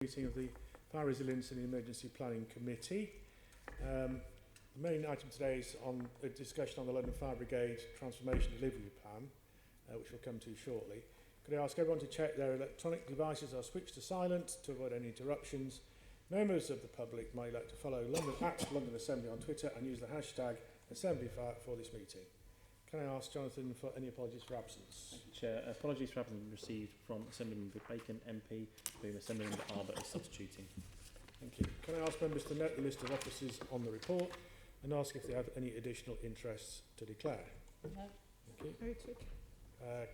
Meeting of the Fire Resilience and Emergency Planning Committee. The main item today is on a discussion on the London Fire Brigade Transformation Delivery Plan, which we'll come to shortly. Could I ask everyone to check their electronic devices are switched to silent to avoid any interruptions? Members of the public may like to follow London Assembly on Twitter and use the hashtag AssemblyFire for this meeting. Can I ask Jonathan for any apologies for absence? Thank you, Chair. Apologies for absence received from Assemblymember Bacon MP, whom Assemblymember Arbour is substituting. Thank you. Can I ask members to note the list of officers on the report and ask if they have any additional interests to declare? No. Thank you. Noted.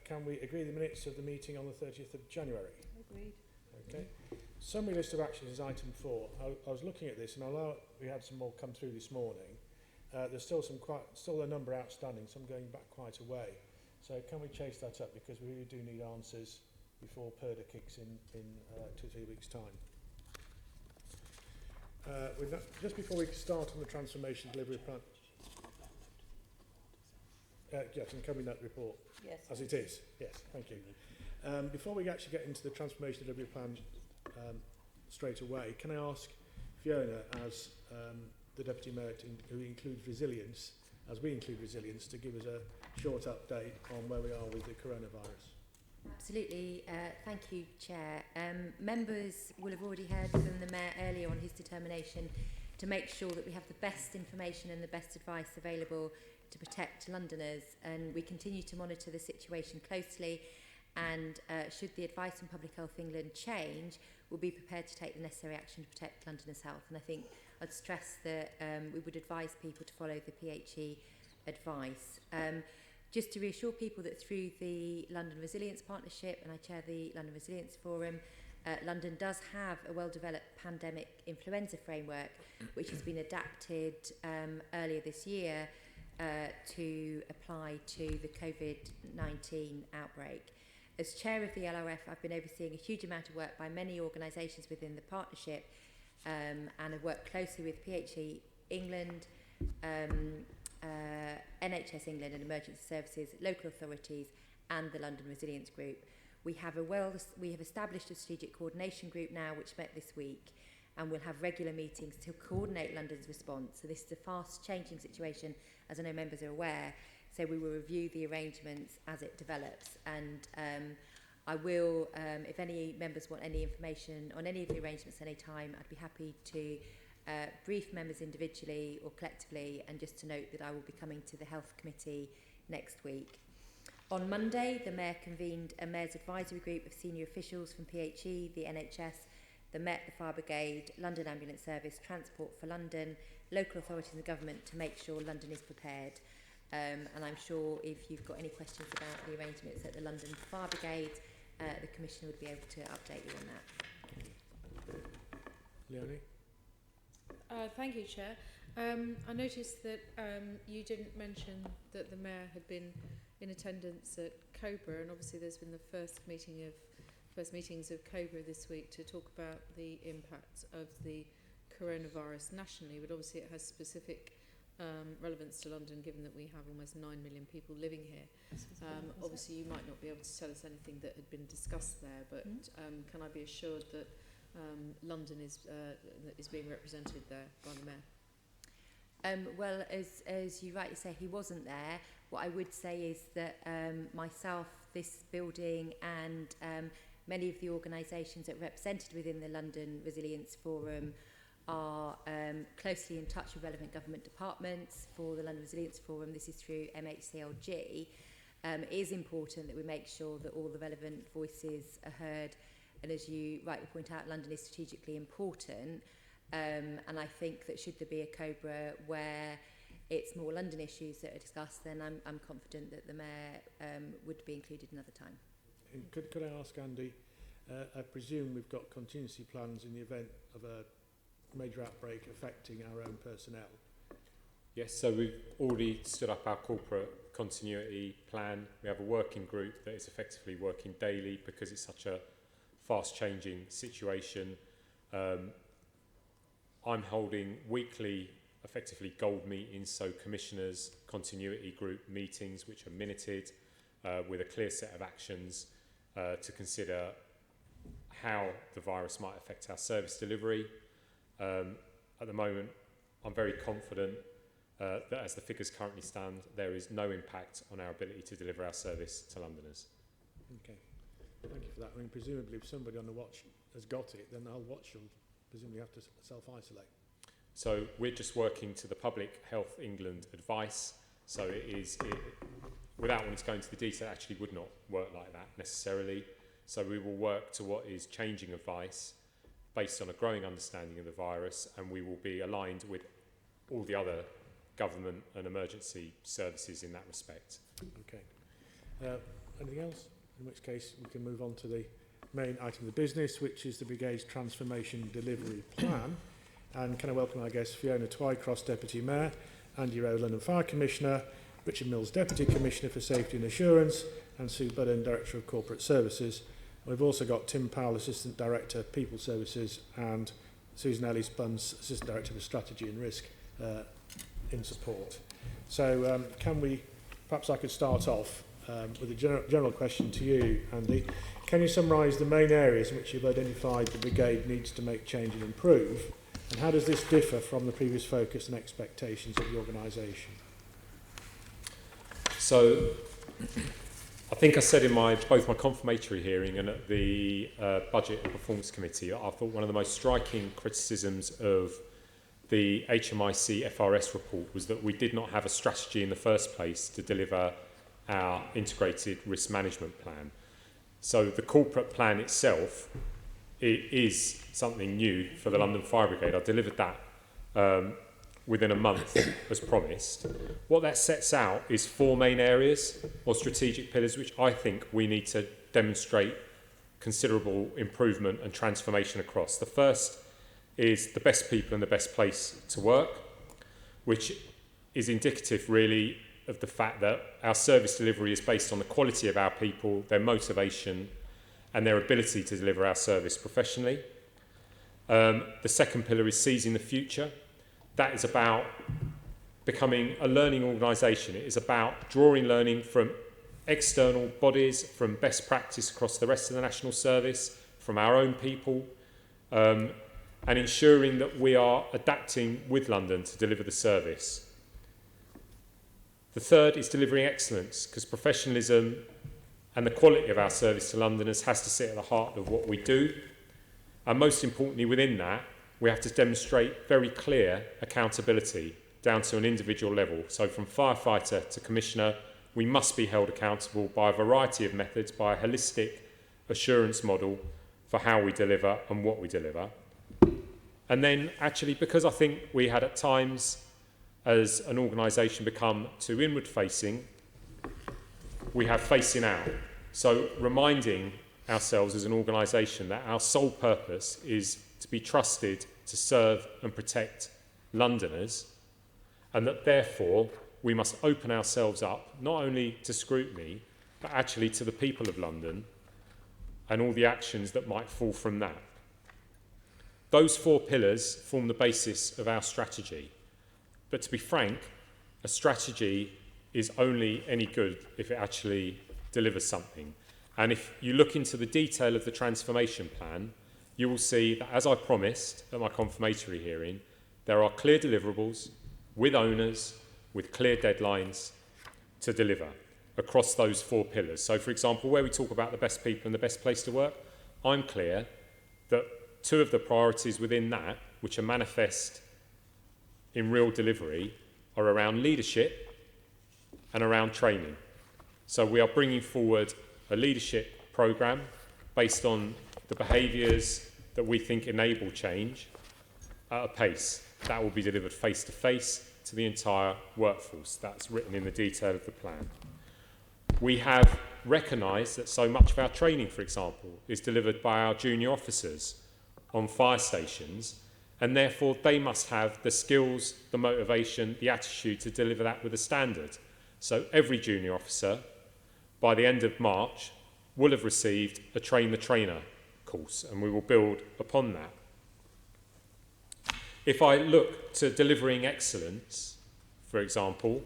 Can we agree the minutes of the meeting on the 30th of January? Agreed. Okay. Summary list of actions is item 4. I was looking at this, and although we had some more come through this morning, there's still a number outstanding, some going back quite a way. So can we chase that up, because we really do need answers before PERDA kicks in 2 or 3 weeks' time. Just before we start on the transformation delivery plan, yes, and can we note the report? Yes. As it is, yes, thank you. Before we actually get into the transformation delivery plan straight away, can I ask Fiona, as the Deputy Mayor, who includes resilience, as we include resilience, to give us a short update on where we are with the coronavirus? Absolutely. Thank you, Chair. Members will have already heard from the Mayor earlier on his determination to make sure that we have the best information and the best advice available to protect Londoners, and we continue to monitor the situation closely, and should the advice from Public Health England change, we'll be prepared to take the necessary action to protect Londoners' health. And I think I'd stress that we would advise people to follow the PHE advice. Just to reassure people that through the London Resilience Partnership, and I chair the London Resilience Forum, London does have a well-developed pandemic influenza framework, which has been adapted earlier this year to apply to the COVID-19 outbreak. As chair of the LRF, I've been overseeing a huge amount of work by many organisations within the partnership, and I've worked closely with PHE England, NHS England and Emergency Services, local authorities and the London Resilience Group. We have established a strategic coordination group now, which met this week, and we'll have regular meetings to coordinate London's response. So this is a fast changing situation, as I know members are aware, so we will review the arrangements as it develops, and I will, if any members want any information on any of the arrangements at any time, I'd be happy to brief members individually or collectively, and just to note that I will be coming to the Health Committee next week. On Monday, the Mayor convened a Mayor's Advisory Group of senior officials from PHE, the NHS, the Met, the Fire Brigade, London Ambulance Service, Transport for London, local authorities and the government to make sure London is prepared. And I'm sure if you've got any questions about the arrangements at the London Fire Brigade, the Commissioner would be able to update you on that. Leonie? Thank you, Chair. I noticed that you didn't mention that the Mayor had been in attendance at COBRA, and obviously there's been the first meetings of COBRA this week to talk about the impact of the coronavirus nationally, but obviously it has specific relevance to London, given that we have almost 9 million people living here. Obviously you might not be able to tell us anything that had been discussed there, but can I be assured that London is being represented there by the Mayor? Well, as you rightly say, he wasn't there. What I would say is that myself, this building and many of the organisations that are represented within the London Resilience Forum are closely in touch with relevant government departments. For the London Resilience Forum, this is through MHCLG. It is important that we make sure that all the relevant voices are heard, and as you rightly point out, London is strategically important, and I think that should there be a COBRA where it's more London issues that are discussed, then I'm confident that the Mayor would be included another time. Could I ask Andy, I presume we've got contingency plans in the event of a major outbreak affecting our own personnel? Yes, so we've already stood up our corporate continuity plan. We have a working group that is effectively working daily because it's such a fast changing situation. I'm holding weekly, effectively gold meetings, so commissioners, continuity group meetings, which are minuted with a clear set of actions to consider how the virus might affect our service delivery. At the moment, I'm very confident that as the figures currently stand, there is no impact on our ability to deliver our service to Londoners. Okay, thank you for that. I mean, presumably if somebody on the watch has got it, then our watch will presumably have to self-isolate. So we're just working to the Public Health England advice. So without wanting to go into the detail, it actually would not work like that necessarily. So we will work to what is changing advice based on a growing understanding of the virus, and we will be aligned with all the other government and emergency services in that respect. Okay. Anything else? In which case we can move on to the main item of the business, which is the Brigade's Transformation Delivery Plan. And can I welcome our guests Fiona Twycross, Deputy Mayor, Andy Rowe, London Fire Commissioner, Richard Mills, Deputy Commissioner for Safety and Assurance, and Sue Budden, Director of Corporate Services. We've also got Tim Powell, Assistant Director, People Services, and Susan Ellis-Bunce, Assistant Director for Strategy and Risk in support. So perhaps I could start off with a general question to you, Andy. Can you summarise the main areas in which you've identified the Brigade needs to make change and improve, and how does this differ from the previous focus and expectations of the organisation? So I think I said in both my confirmatory hearing and at the Budget and Performance Committee, I thought one of the most striking criticisms of the HMIC FRS report was that we did not have a strategy in the first place to deliver our integrated risk management plan. So the corporate plan itself, it is something new for the London Fire Brigade. I delivered that within a month as promised. What that sets out is 4 main areas or strategic pillars which I think we need to demonstrate considerable improvement and transformation across. The first is the best people and the best place to work, which is indicative really of the fact that our service delivery is based on the quality of our people, their motivation and their ability to deliver our service professionally. The second pillar is seizing the future. That is about becoming a learning organisation. It is about drawing learning from external bodies, from best practice across the rest of the national service, from our own people, and ensuring that we are adapting with London to deliver the service. The third is delivering excellence, because professionalism and the quality of our service to Londoners has to sit at the heart of what we do. And most importantly within that, we have to demonstrate very clear accountability down to an individual level. So from firefighter to commissioner, we must be held accountable by a variety of methods, by a holistic assurance model for how we deliver and what we deliver. And then actually, because I think we had at times as an organisation become too inward facing, we have facing out. So reminding ourselves as an organisation that our sole purpose is to be trusted to serve and protect Londoners, and that therefore we must open ourselves up not only to scrutiny but actually to the people of London and all the actions that might fall from that. Those 4 pillars form the basis of our strategy. But to be frank, a strategy is only any good if it actually delivers something. And if you look into the detail of the transformation plan, you will see that, as I promised at my confirmatory hearing, there are clear deliverables with owners, with clear deadlines to deliver across those 4 pillars. So, for example, where we talk about the best people and the best place to work, I'm clear that 2 of the priorities within that, which are manifest in real delivery, are around leadership and around training. So we are bringing forward a leadership programme based on the behaviours that we think enable change at a pace. That will be delivered face to face to the entire workforce. That's written in the detail of the plan. We have recognised that so much of our training, for example, is delivered by our junior officers on fire stations, and therefore they must have the skills, the motivation, the attitude to deliver that with a standard. So every junior officer, by the end of March, will have received a Train the Trainer course, and we will build upon that. If I look to delivering excellence, for example,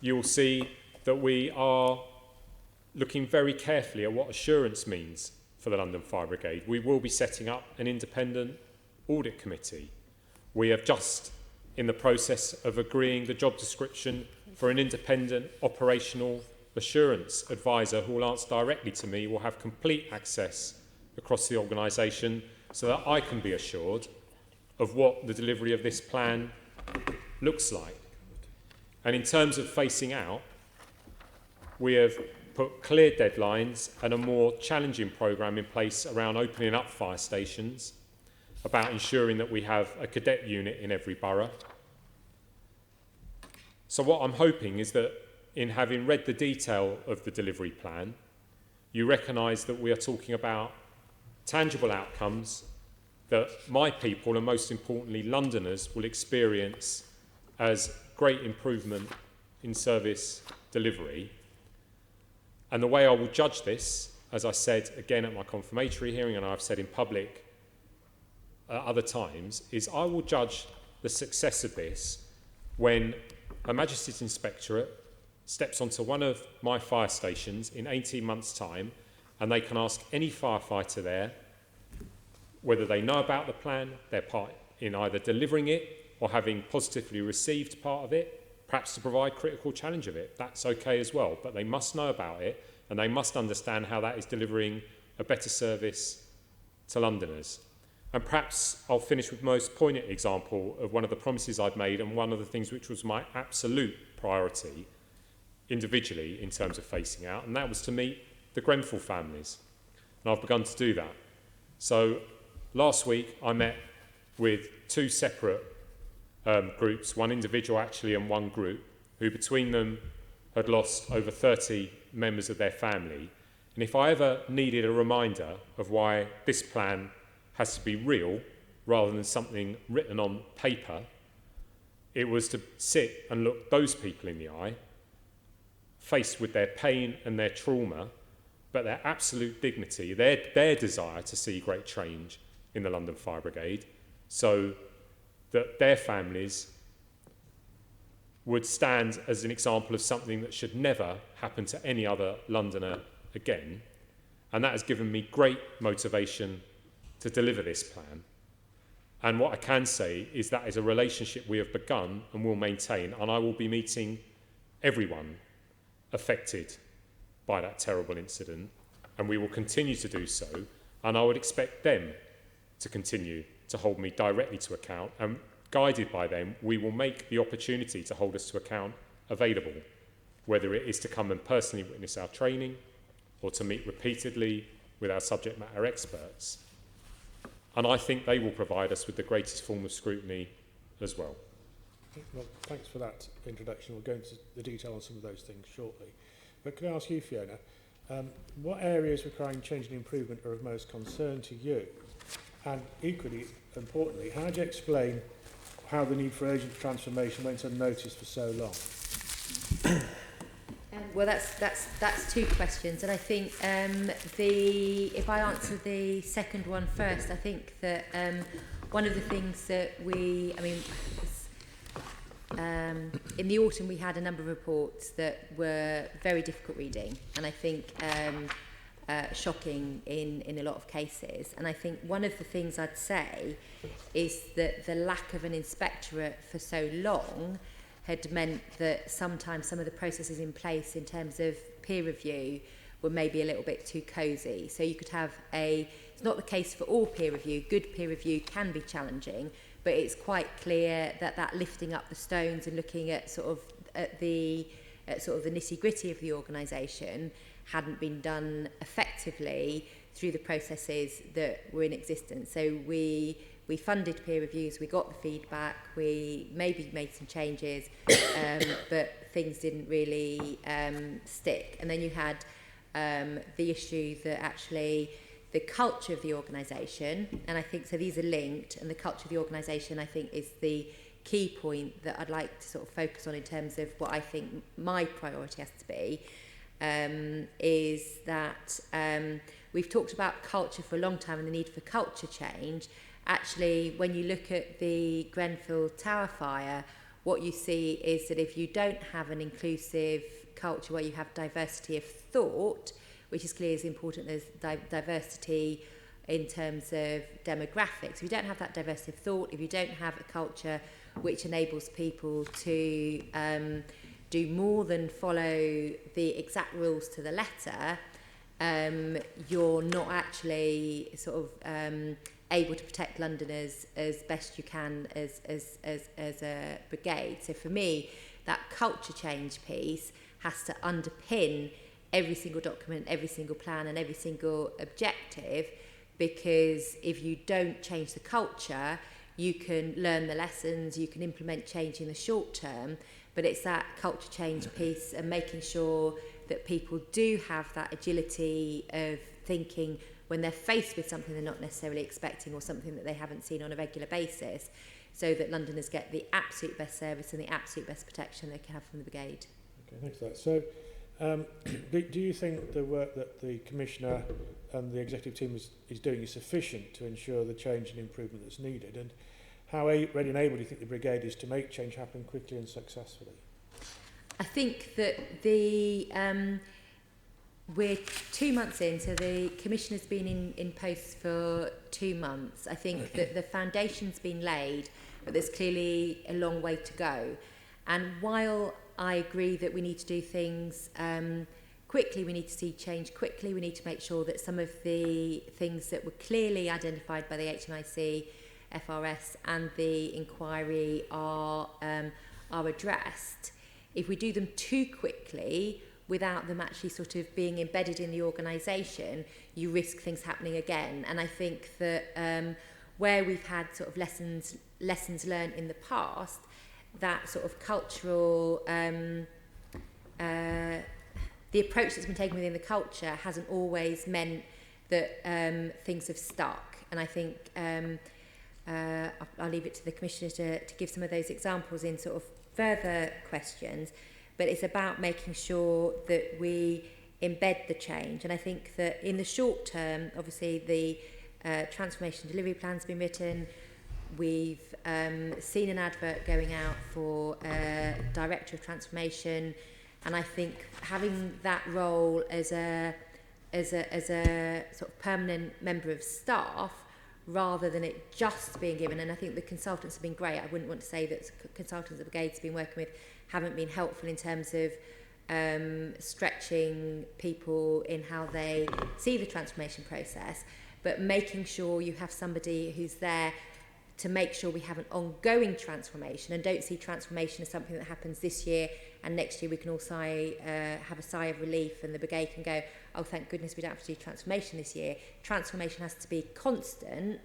you'll see that we are looking very carefully at what assurance means for the London Fire Brigade. We will be setting up an independent audit committee. We are just in the process of agreeing the job description for an independent operational assurance advisor who will answer directly to me, will have complete access across the organisation so that I can be assured of what the delivery of this plan looks like. And in terms of facing out, we have put clear deadlines and a more challenging programme in place around opening up fire stations, about ensuring that we have a cadet unit in every borough. So what I'm hoping is that in having read the detail of the delivery plan, you recognise that we are talking about tangible outcomes that my people, and most importantly Londoners, will experience as great improvement in service delivery. And the way I will judge this, as I said again at my confirmatory hearing and I've said in public other times, is I will judge the success of this when a Magistrates Inspectorate steps onto one of my fire stations in 18 months' time and they can ask any firefighter there whether they know about the plan, their part in either delivering it or having positively received part of it, perhaps to provide critical challenge of it. That's okay as well, but they must know about it and they must understand how that is delivering a better service to Londoners. And perhaps I'll finish with the most poignant example of one of the promises I've made and one of the things which was my absolute priority individually in terms of facing out, and that was to meet the Grenfell families. And I've begun to do that. So last week I met with two separate groups, one individual actually and one group, who between them had lost over 30 members of their family. And if I ever needed a reminder of why this plan has to be real rather than something written on paper, it was to sit and look those people in the eye, faced with their pain and their trauma, but their absolute dignity, their desire to see great change in the London Fire Brigade, so that their families would stand as an example of something that should never happen to any other Londoner again. And that has given me great motivation to deliver this plan. And what I can say is that is a relationship we have begun and will maintain, and I will be meeting everyone affected by that terrible incident, and we will continue to do so, and I would expect them to continue to hold me directly to account, and guided by them, we will make the opportunity to hold us to account available, whether it is to come and personally witness our training or to meet repeatedly with our subject matter experts. And I think they will provide us with the greatest form of scrutiny as well. Well, thanks for that introduction. We'll go into the detail on some of those things shortly. But can I ask you, Fiona, what areas requiring change and improvement are of most concern to you? And equally importantly, how do you explain how the need for urgent transformation went unnoticed for so long? Well, that's two questions, and I think if I answer the second one first, I think that one of the things that in the autumn we had a number of reports that were very difficult reading, and I think shocking in a lot of cases. And I think one of the things I'd say is that the lack of an inspectorate for so long had meant that sometimes some of the processes in place in terms of peer review were maybe a little bit too cosy. So you could have it's not the case for all peer review. Good peer review can be challenging, but it's quite clear that lifting up the stones and looking at the nitty-gritty of the organisation hadn't been done effectively through the processes that were in existence. So we funded peer reviews, we got the feedback, we maybe made some changes, but things didn't really stick. And then you had the issue that actually the culture of the organisation, and I think, so these are linked, and the culture of the organisation, I think, is the key point that I'd like to sort of focus on in terms of what I think my priority has to be, is that we've talked about culture for a long time and the need for culture change. Actually, when you look at the Grenfell Tower fire, what you see is that if you don't have an inclusive culture where you have diversity of thought, which is clearly as important as diversity in terms of demographics. If you don't have that diversity of thought, if you don't have a culture which enables people to do more than follow the exact rules to the letter, you're not actually sort of able to protect Londoners as best you can as a brigade. So for me, that culture change piece has to underpin every single document, every single plan and every single objective, because if you don't change the culture, you can learn the lessons, you can implement change in the short term, but it's that culture change piece and making sure that people do have that agility of thinking when they're faced with something they're not necessarily expecting or something that they haven't seen on a regular basis, so that Londoners get the absolute best service and the absolute best protection they can have from the brigade. Okay, thanks for that. So, do you think the work that the Commissioner and the executive team is doing is sufficient to ensure the change and improvement that's needed? And how ready and able do you think the brigade is to make change happen quickly and successfully? I think that we're 2 months in, so the Commissioner's been in post for 2 months. I think that the foundation's been laid, but there's clearly a long way to go. And while I agree that we need to do things quickly, we need to see change quickly, we need to make sure that some of the things that were clearly identified by the HMIC, FRS and the inquiry are addressed. If we do them too quickly, without them actually sort of being embedded in the organisation, you risk things happening again. And I think that where we've had sort of lessons learned in the past, that sort of cultural, the approach that's been taken within the culture hasn't always meant that things have stuck. And I think I'll leave it to the Commissioner to give some of those examples in sort of further questions, but it's about making sure that we embed the change. And I think that in the short term, obviously the transformation delivery plan's been written. We've seen an advert going out for a Director of Transformation, and I think having that role as a sort of permanent member of staff rather than it just being given, and I think the consultants have been great. I wouldn't want to say that consultants the Brigade's been working with haven't been helpful in terms of stretching people in how they see the transformation process, but making sure you have somebody who's there to make sure we have an ongoing transformation and don't see transformation as something that happens this year and next year we can all have a sigh of relief and the Brigade can go, oh, thank goodness we don't have to do transformation this year. Transformation has to be constant,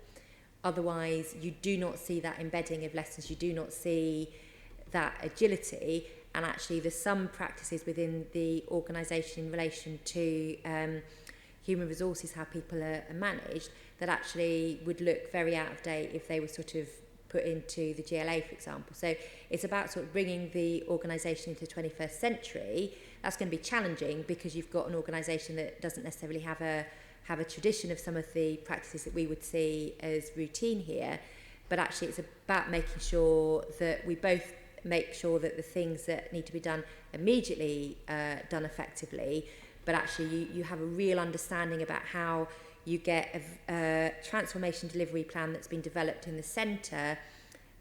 otherwise you do not see that embedding of lessons, you do not see that agility, and actually there's some practices within the organisation in relation to human resources, how people are managed, that actually would look very out of date if they were sort of put into the GLA, for example. So it's about sort of bringing the organisation into the 21st century. That's going to be challenging because you've got an organisation that doesn't necessarily have a tradition of some of the practices that we would see as routine here. But actually it's about making sure that we both make sure that the things that need to be done immediately done effectively, but actually you have a real understanding about how you get a transformation delivery plan that's been developed in the centre,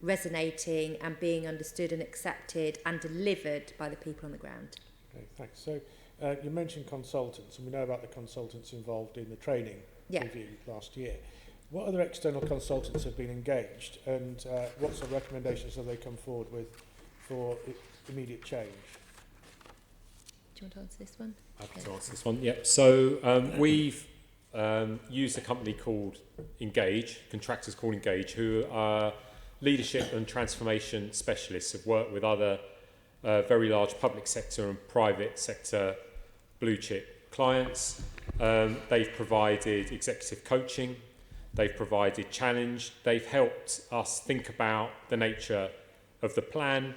resonating and being understood and accepted and delivered by the people on the ground. Okay, thanks. So you mentioned consultants, and we know about the consultants involved in the training review last year. What other external consultants have been engaged, and what sort of recommendations have they come forward with for immediate change? Do you want to answer this one? I can answer this one. Yep. So we've used a company called Engage, contractors called Engage, who are leadership and transformation specialists, have worked with other very large public sector and private sector blue chip clients. They've provided executive coaching, they've provided challenge, they've helped us think about the nature of the plan,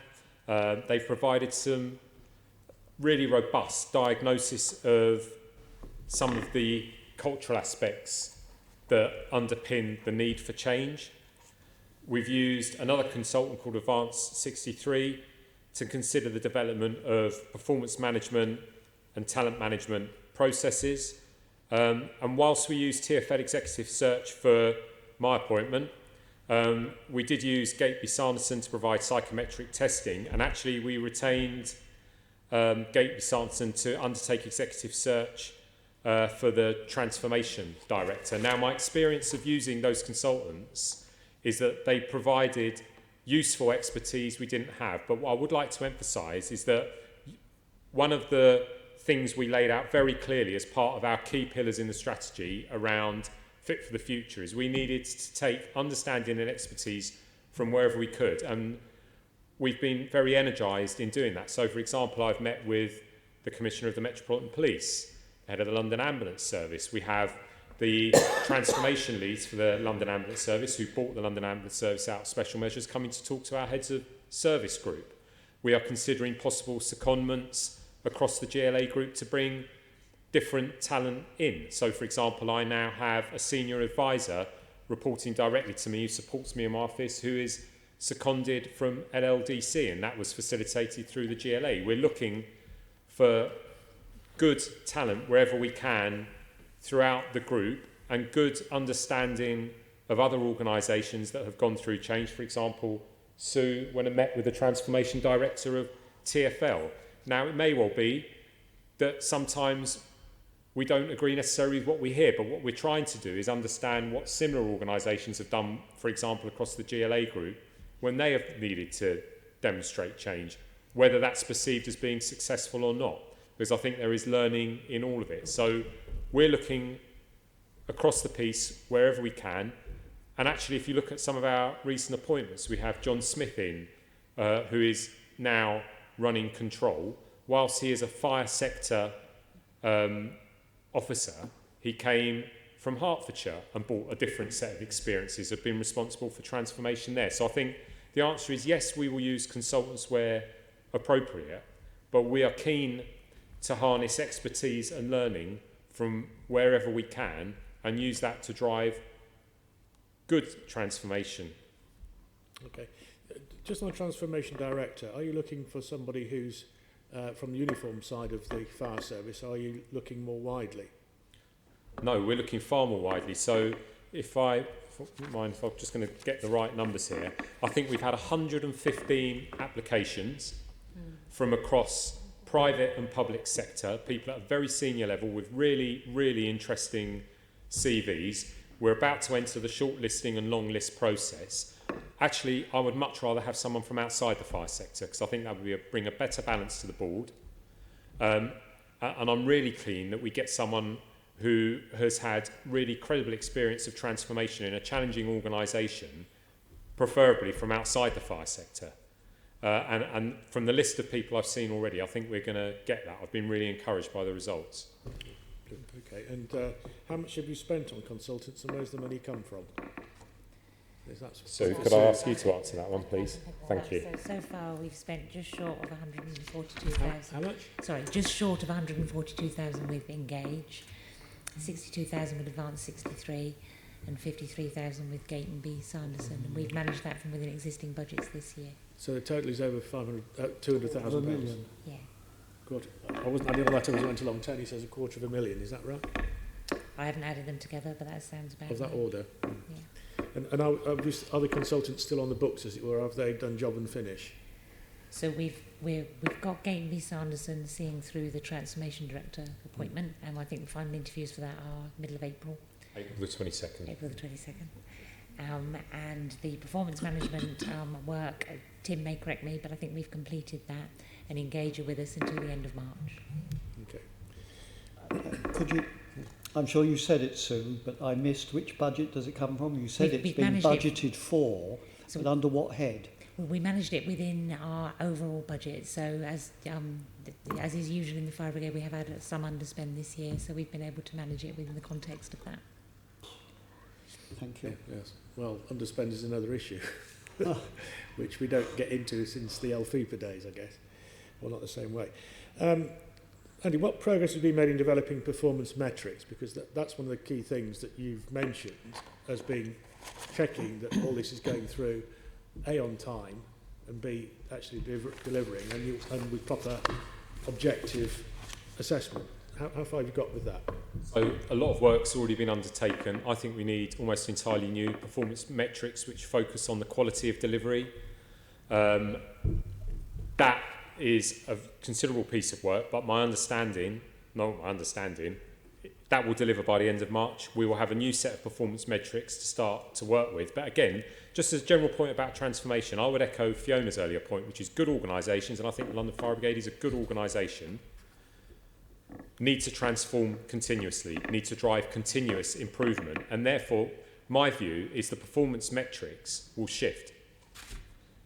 they've provided some really robust diagnosis of some of the cultural aspects that underpin the need for change. We've used another consultant called Advanced 63 to consider the development of performance management and talent management processes. And whilst we used TfL Executive Search for my appointment, we did use Gateby Sanderson to provide psychometric testing, and actually we retained Gateby Sanderson to undertake executive search for the transformation director. Now, my experience of using those consultants is that they provided useful expertise we didn't have. But what I would like to emphasise is that one of the things we laid out very clearly as part of our key pillars in the strategy around Fit for the Future is we needed to take understanding and expertise from wherever we could. And we've been very energised in doing that. So, for example, I've met with the Commissioner of the Metropolitan Police, the head of the London Ambulance Service. We have the transformation leads for the London Ambulance Service, who bought the London Ambulance Service out of special measures, coming to talk to our heads of service group. We are considering possible secondments across the GLA group to bring different talent in. So, for example, I now have a senior advisor reporting directly to me who supports me in my office, who is seconded from LLDC, and that was facilitated through the GLA. We're looking for good talent wherever we can throughout the group, and good understanding of other organisations that have gone through change. For example, Sue, when I met with the transformation director of TfL. Now, it may well be that sometimes we don't agree necessarily with what we hear, but what we're trying to do is understand what similar organisations have done, for example, across the GLA group, when they have needed to demonstrate change, whether that's perceived as being successful or not, because I think there is learning in all of it. So we're looking across the piece wherever we can. And actually, if you look at some of our recent appointments, we have John Smith in, who is now running control. Whilst he is a fire sector officer, he came from Hertfordshire and brought a different set of experiences, have been responsible for transformation there. So I think the answer is yes, we will use consultants where appropriate, but we are keen to harness expertise and learning from wherever we can and use that to drive good transformation. Okay. Just on the transformation director, are you looking for somebody who's from the uniform side of the fire service? Are you looking more widely? No, we're looking far more widely. So if I'm just going to get the right numbers here, I think we've had 115 applications from across private and public sector, people at a very senior level with really, really interesting CVs. We're about to enter the shortlisting and long list process. Actually, I would much rather have someone from outside the fire sector, because I think that would bring a better balance to the board. And I'm really keen that we get someone who has had really credible experience of transformation in a challenging organisation, preferably from outside the fire sector. And from the list of people I've seen already, I think we're going to get that. I've been really encouraged by the results. Okay, and how much have you spent on consultants, and where's the money come from? So could I ask you to answer that one, please? Thank you. So far we've spent just short of 142,000. How much? Sorry, just short of 142,000 with Engage, 62,000 with Advanced 63, and 53,000 with Gateby Sanderson. And we've managed that from within existing budgets this year. So the total is over 200,000 pounds. Yeah. Good. I didn't know that I went along. Tony says £250,000. Is that right? I haven't added them together, but that sounds about Of that right. order. Yeah. And are the consultants still on the books, as it were? Have they done job and finish? So we've got Gateby Sanderson seeing through the transformation director appointment, and I think the final interviews for that are middle of April. April the 22nd. April the 22nd. And the performance management work, Tim may correct me, but I think we've completed that, and Engage are with us until the end of March. Okay. Could you, I'm sure you said it, Sue, but I missed which budget does it come from? You said We've it's been managed it. budgeted for, So but under what head? Well, we managed it within our overall budget. So as is usual in the Fire Brigade, we have had some underspend this year, so we've been able to manage it within the context of that. Thank you. Yes. Well, underspend is another issue, which we don't get into since the LFIPA days, I guess. Well, not the same way. Andy, what progress has been made in developing performance metrics? Because that's one of the key things that you've mentioned as being checking that all this is going through, A, on time, and B, actually delivering, and with proper objective assessment. How far have you got with that? So a lot of work's already been undertaken. I think we need almost entirely new performance metrics which focus on the quality of delivery. That is a considerable piece of work, but my understanding, that will deliver by the end of March. We will have a new set of performance metrics to start to work with. But again, just as a general point about transformation, I would echo Fiona's earlier point, which is good organisations, and I think the London Fire Brigade is a good organisation, need to transform continuously, need to drive continuous improvement, and therefore my view is the performance metrics will shift.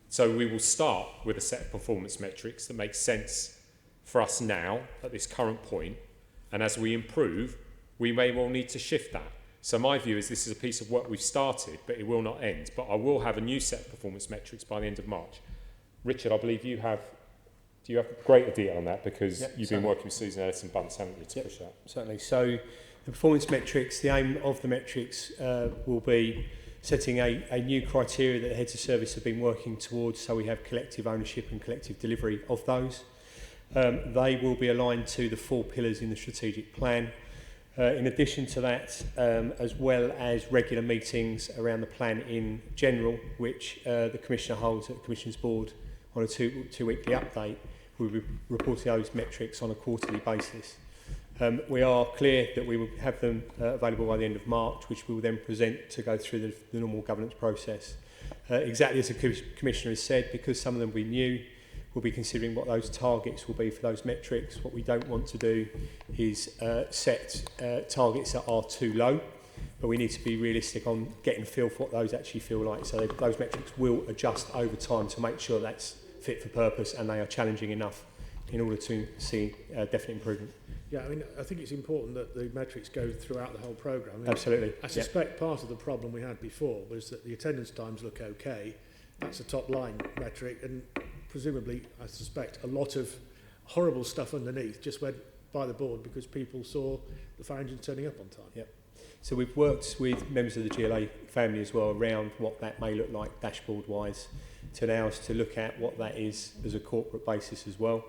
So we will start with a set of performance metrics that make sense for us now at this current point, and as we improve, we may well need to shift that. So my view is this is a piece of work we've started, but it will not end. But I will have a new set of performance metrics by the end of March. Richard, I believe you have, do you have greater detail on that? Because you've been working with Susan Ellison Bunce, haven't you, to push that? Certainly. So the performance metrics, the aim of the metrics will be setting a new criteria that the heads of service have been working towards, so we have collective ownership and collective delivery of those. They will be aligned to the 4 pillars in the strategic plan. In addition to that, as well as regular meetings around the plan in general, which the Commissioner holds at the Commissioner's Board on a two-weekly update, we'll be reporting those metrics on a quarterly basis. We are clear that we will have them available by the end of March, which we will then present to go through the normal governance process. Exactly as the Commissioner has said, because some of them will be new, we'll be considering what those targets will be for those metrics. What we don't want to do is set targets that are too low, but we need to be realistic on getting a feel for what those actually feel like. So those metrics will adjust over time to make sure that's fit for purpose and they are challenging enough in order to see definite improvement. Yeah, I mean, I think it's important that the metrics go throughout the whole programme. I mean, Absolutely. I suspect part of the problem we had before was that the attendance times look okay. That's a top line metric, and presumably, I suspect, a lot of horrible stuff underneath just went by the board because people saw the fire engine turning up on time. Yep. So we've worked with members of the GLA family as well around what that may look like dashboard-wise to allow us to look at what that is as a corporate basis as well.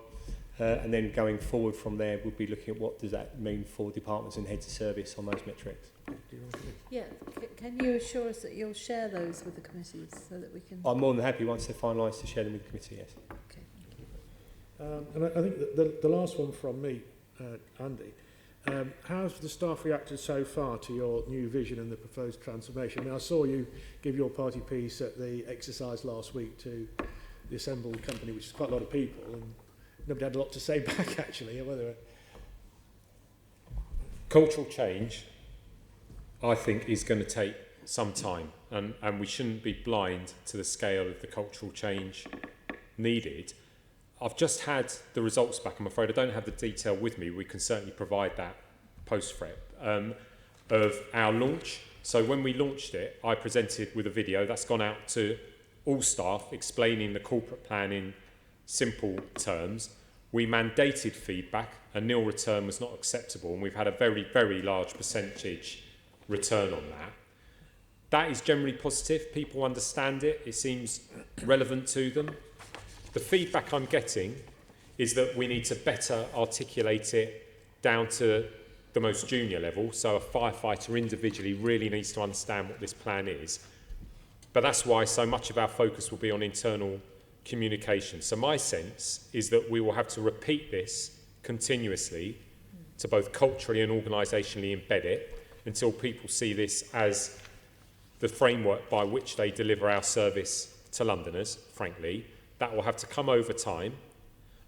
And then going forward from there, we'll be looking at what does that mean for departments and heads of service on those metrics. Yeah, can you assure us that you'll share those with the committees so that we can... I'm more than happy once they're finalised to share them with the committee, yes. Okay. And I think that the last one from me, Andy, how have the staff reacted so far to your new vision and the proposed transformation? I mean, I saw you give your party piece at the exercise last week to the assembled company, which is quite a lot of people, and nobody had a lot to say back, actually. Whether Cultural change, I think, is going to take some time, and we shouldn't be blind to the scale of the cultural change needed. I've just had the results back. I'm afraid I don't have the detail with me. We can certainly provide that post-prep of our launch. So when we launched it, I presented with a video that's gone out to all staff explaining the corporate plan in simple terms. We mandated feedback, and nil return was not acceptable, and we've had a very, very large percentage return on that. That is generally positive. People understand it. It seems relevant to them. The feedback I'm getting is that we need to better articulate it down to the most junior level. So a firefighter individually really needs to understand what this plan is. But that's why so much of our focus will be on internal communication. So my sense is that we will have to repeat this continuously to both culturally and organisationally embed it until people see this as the framework by which they deliver our service to Londoners, frankly. That will have to come over time.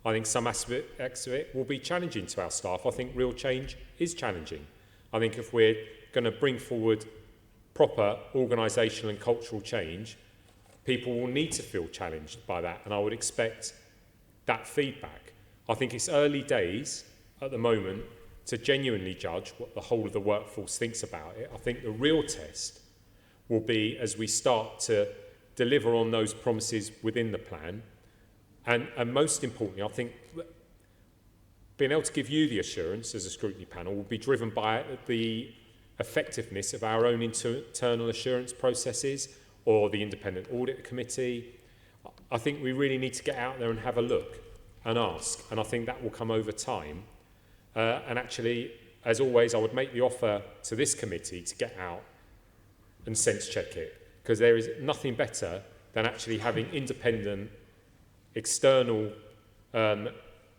I think some aspects of it will be challenging to our staff. I think real change is challenging. I think if we're going to bring forward proper organisational and cultural change, people will need to feel challenged by that, and I would expect that feedback. I think it's early days at the moment to genuinely judge what the whole of the workforce thinks about it. I think the real test will be as we start to deliver on those promises within the plan, and most importantly, I think being able to give you the assurance as a scrutiny panel will be driven by the effectiveness of our own internal assurance processes or the independent audit committee. I think we really need to get out there and have a look and ask, and I think that will come over time. And actually, as always, I would make the offer to this committee to get out and sense check it, because there is nothing better than actually having independent, external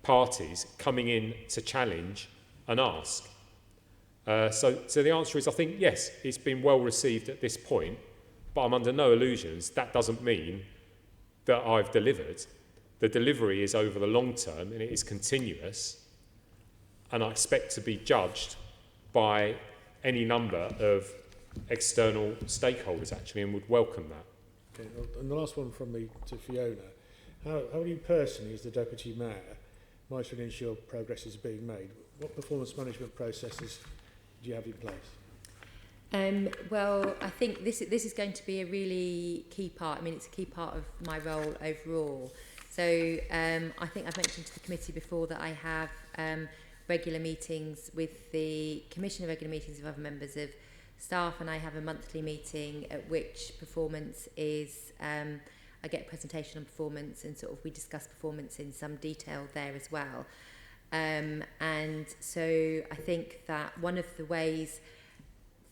parties coming in to challenge and ask. So the answer is, I think, yes, it's been well received at this point, but I'm under no illusions. That doesn't mean that I've delivered. The delivery is over the long term and it is continuous, and I expect to be judged by any number of external stakeholders actually, and would welcome that. Okay, well, and the last one from me to Fiona. How do you personally, as the Deputy Mayor, monitor and ensure progress is being made? What performance management processes do you have in place? Well, I think this is going to be a really key part. I mean, it's a key part of my role overall. So I think I've mentioned to the committee before that I have regular meetings with the Commissioner, regular meetings with other members of staff, and I have a monthly meeting at which performance is, I get a presentation on performance, and sort of we discuss performance in some detail there as well. And so I think that one of the ways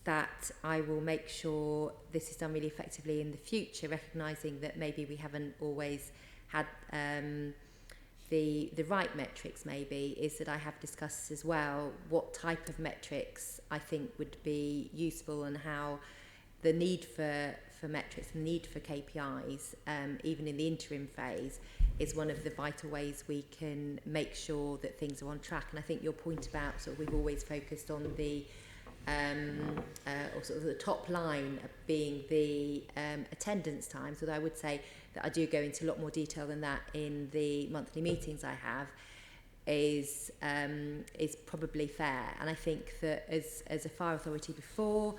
that I will make sure this is done really effectively in the future, recognising that maybe we haven't always had the right metrics maybe, is that I have discussed as well what type of metrics I think would be useful, and how the need for metrics, the need for KPIs, even in the interim phase, is one of the vital ways we can make sure that things are on track. And I think your point about sort of we've always focused on the or sort of the top line being the attendance times, although I would say that I do go into a lot more detail than that in the monthly meetings I have, is probably fair. And I think that as a fire authority before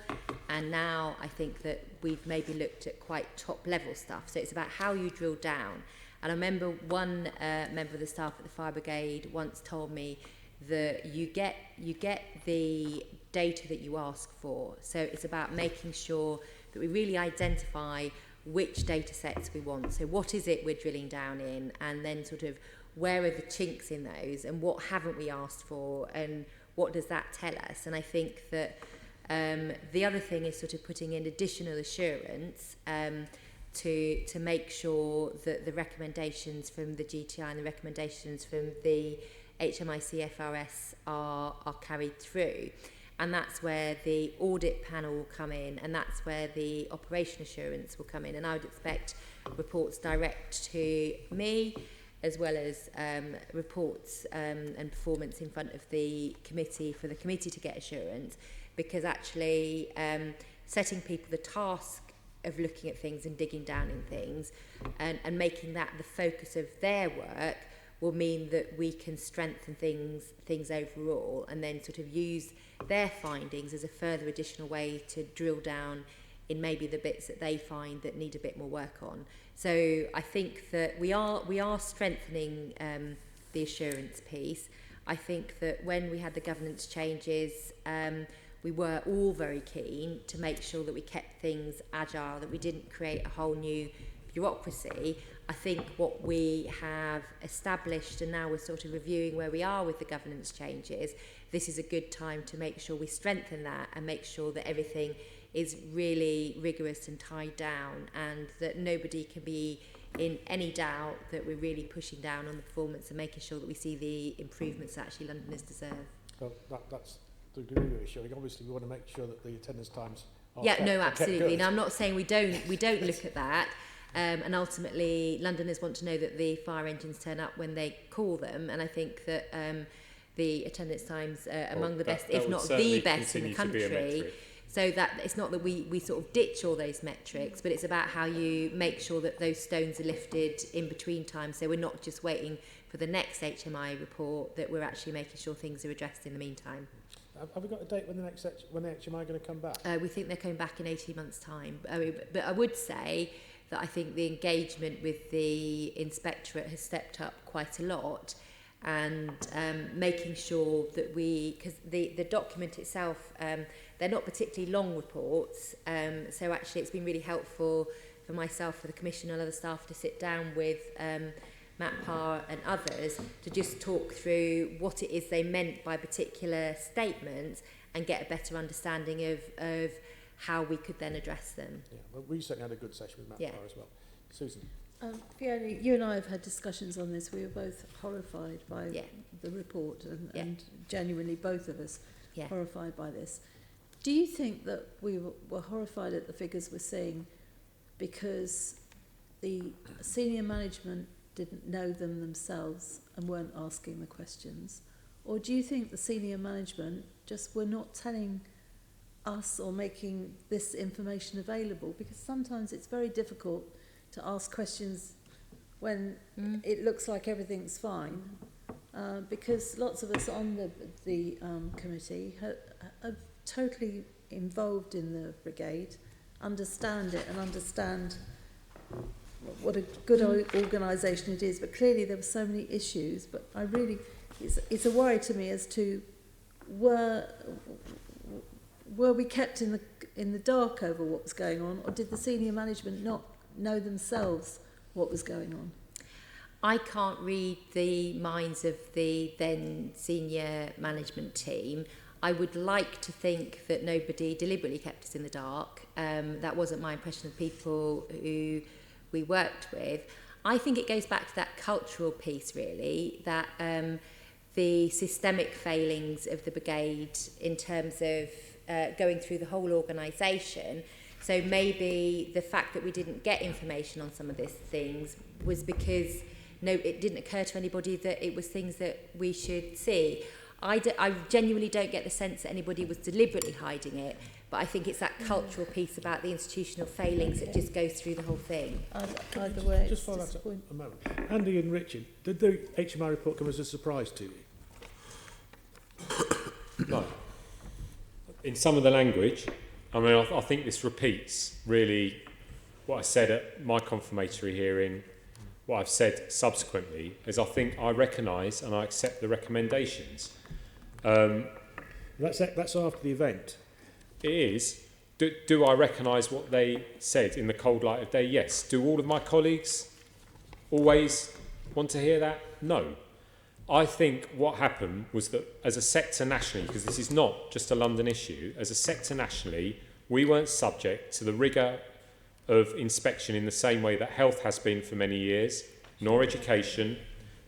and now, I think that we've maybe looked at quite top level stuff. So it's about how you drill down. And I remember one member of the staff at the Fire Brigade once told me that you get the data that you ask for. So it's about making sure that we really identify which data sets we want. So what is it we're drilling down in, and then sort of where are the chinks in those, and what haven't we asked for, and what does that tell us? And I think that the other thing is sort of putting in additional assurance to make sure that the recommendations from the GTI and the recommendations from the HMIC FRS are carried through. And that's where the audit panel will come in, and that's where the operation assurance will come in. And I would expect reports direct to me, as well as reports and performance in front of the committee, for the committee to get assurance, because actually setting people the task of looking at things and digging down in things and making that the focus of their work will mean that we can strengthen things overall, and then sort of use their findings as a further additional way to drill down in maybe the bits that they find that need a bit more work on. So I think that we are strengthening the assurance piece. I think that when we had the governance changes, we were all very keen to make sure that we kept things agile, that we didn't create a whole new bureaucracy. I think what we have established, and now we're sort of reviewing where we are with the governance changes, this is a good time to make sure we strengthen that and make sure that everything is really rigorous and tied down, and that nobody can be in any doubt that we're really pushing down on the performance and making sure that we see the improvements that actually Londoners deserve. Well, that's the degree of issuing. Obviously, we want to make sure that the attendance times are yeah, kept, no, are kept absolutely. good. Now, I'm not saying we don't look at that. And ultimately, Londoners want to know that the fire engines turn up when they call them, and I think that the attendance times are among the best, if not the best in the country. So that it's not that we sort of ditch all those metrics, but it's about how you make sure that those stones are lifted in between times. So we're not just waiting for the next HMI report, that we're actually making sure things are addressed in the meantime. Have we got a date when the HMI are going to come back? We think they're coming back in 18 months' time. But I would say that I think the engagement with the inspectorate has stepped up quite a lot, and making sure that because the document itself, they're not particularly long reports, so actually it's been really helpful for myself, for the Commission and other staff to sit down with Matt Parr and others, to just talk through what it is they meant by particular statements and get a better understanding of how we could then address them. Yeah, well, we certainly had a good session with Matt Parr as well. Susan. Fiona, you and I have had discussions on this. We were both horrified by the report and genuinely both of us horrified by this. Do you think that we were horrified at the figures we're seeing because the senior management didn't know them themselves and weren't asking the questions? Or do you think the senior management just were not telling us or making this information available? Because sometimes it's very difficult to ask questions when it looks like everything's fine, because lots of us on the committee are totally involved in the brigade, understand it and understand what a good organisation it is, but clearly there were so many issues. But I really, it's a worry to me as to were we kept in the dark over what was going on, or did the senior management not know themselves what was going on? I can't read the minds of the then senior management team. I would like to think that nobody deliberately kept us in the dark. That wasn't my impression of people who we worked with. I think it goes back to that cultural piece, really, that the systemic failings of the brigade in terms of going through the whole organisation. So maybe the fact that we didn't get information on some of these things was because it didn't occur to anybody that it was things that we should see. I genuinely don't get the sense that anybody was deliberately hiding it, but I think it's that cultural piece about the institutional failings that just goes through the whole thing. Either way, just follow that up a moment. Andy and Richard, did the HMI report come as a surprise to you? No. In some of the language, I mean, I think this repeats really what I said at my confirmatory hearing, what I've said subsequently, is I think I recognise and I accept the recommendations. That's after the event. It is. Do I recognise what they said in the cold light of day? Yes. Do all of my colleagues always want to hear that? No. I think what happened was that as a sector nationally, because this is not just a London issue, as a sector nationally, we weren't subject to the rigour of inspection in the same way that health has been for many years, nor education,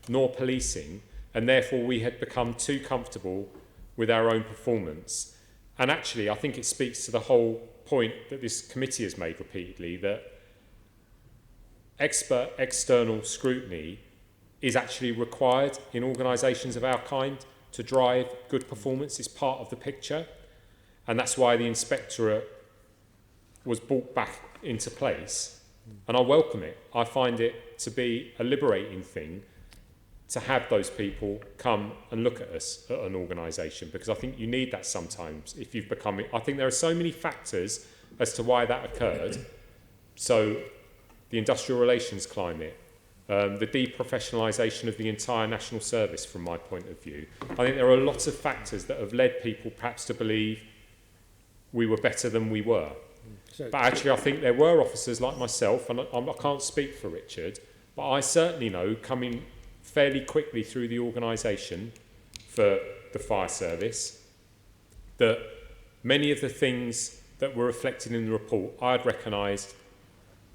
nor policing, and therefore we had become too comfortable with our own performance. And actually, I think it speaks to the whole point that this committee has made repeatedly, that expert external scrutiny is actually required in organisations of our kind to drive good performance. It's part of the picture. And that's why the inspectorate was brought back into place. And I welcome it. I find it to be a liberating thing to have those people come and look at us at an organisation, because I think you need that sometimes if you've become... I think there are so many factors as to why that occurred. So the industrial relations climate, the deprofessionalisation of the entire national service from my point of view. I think there are lots of factors that have led people perhaps to believe we were better than we were. But actually I think there were officers like myself, and I can't speak for Richard, but I certainly know, coming fairly quickly through the organisation for the fire service, that many of the things that were reflected in the report I had recognised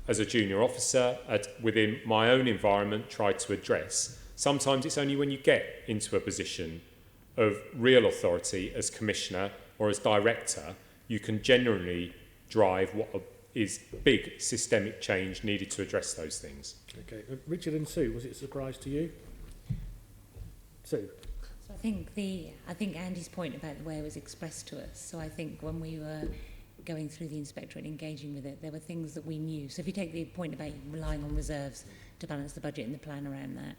as a junior officer, within my own environment, tried to address. Sometimes it's only when you get into a position of real authority as commissioner or as director, you can generally drive what is big systemic change needed to address those things. Okay, Richard and Sue, was it a surprise to you? Sue? So I think Andy's point about the way it was expressed to us. So I think when we were going through the inspectorate and engaging with it, there were things that we knew. So if you take the point about relying on reserves to balance the budget and the plan around that,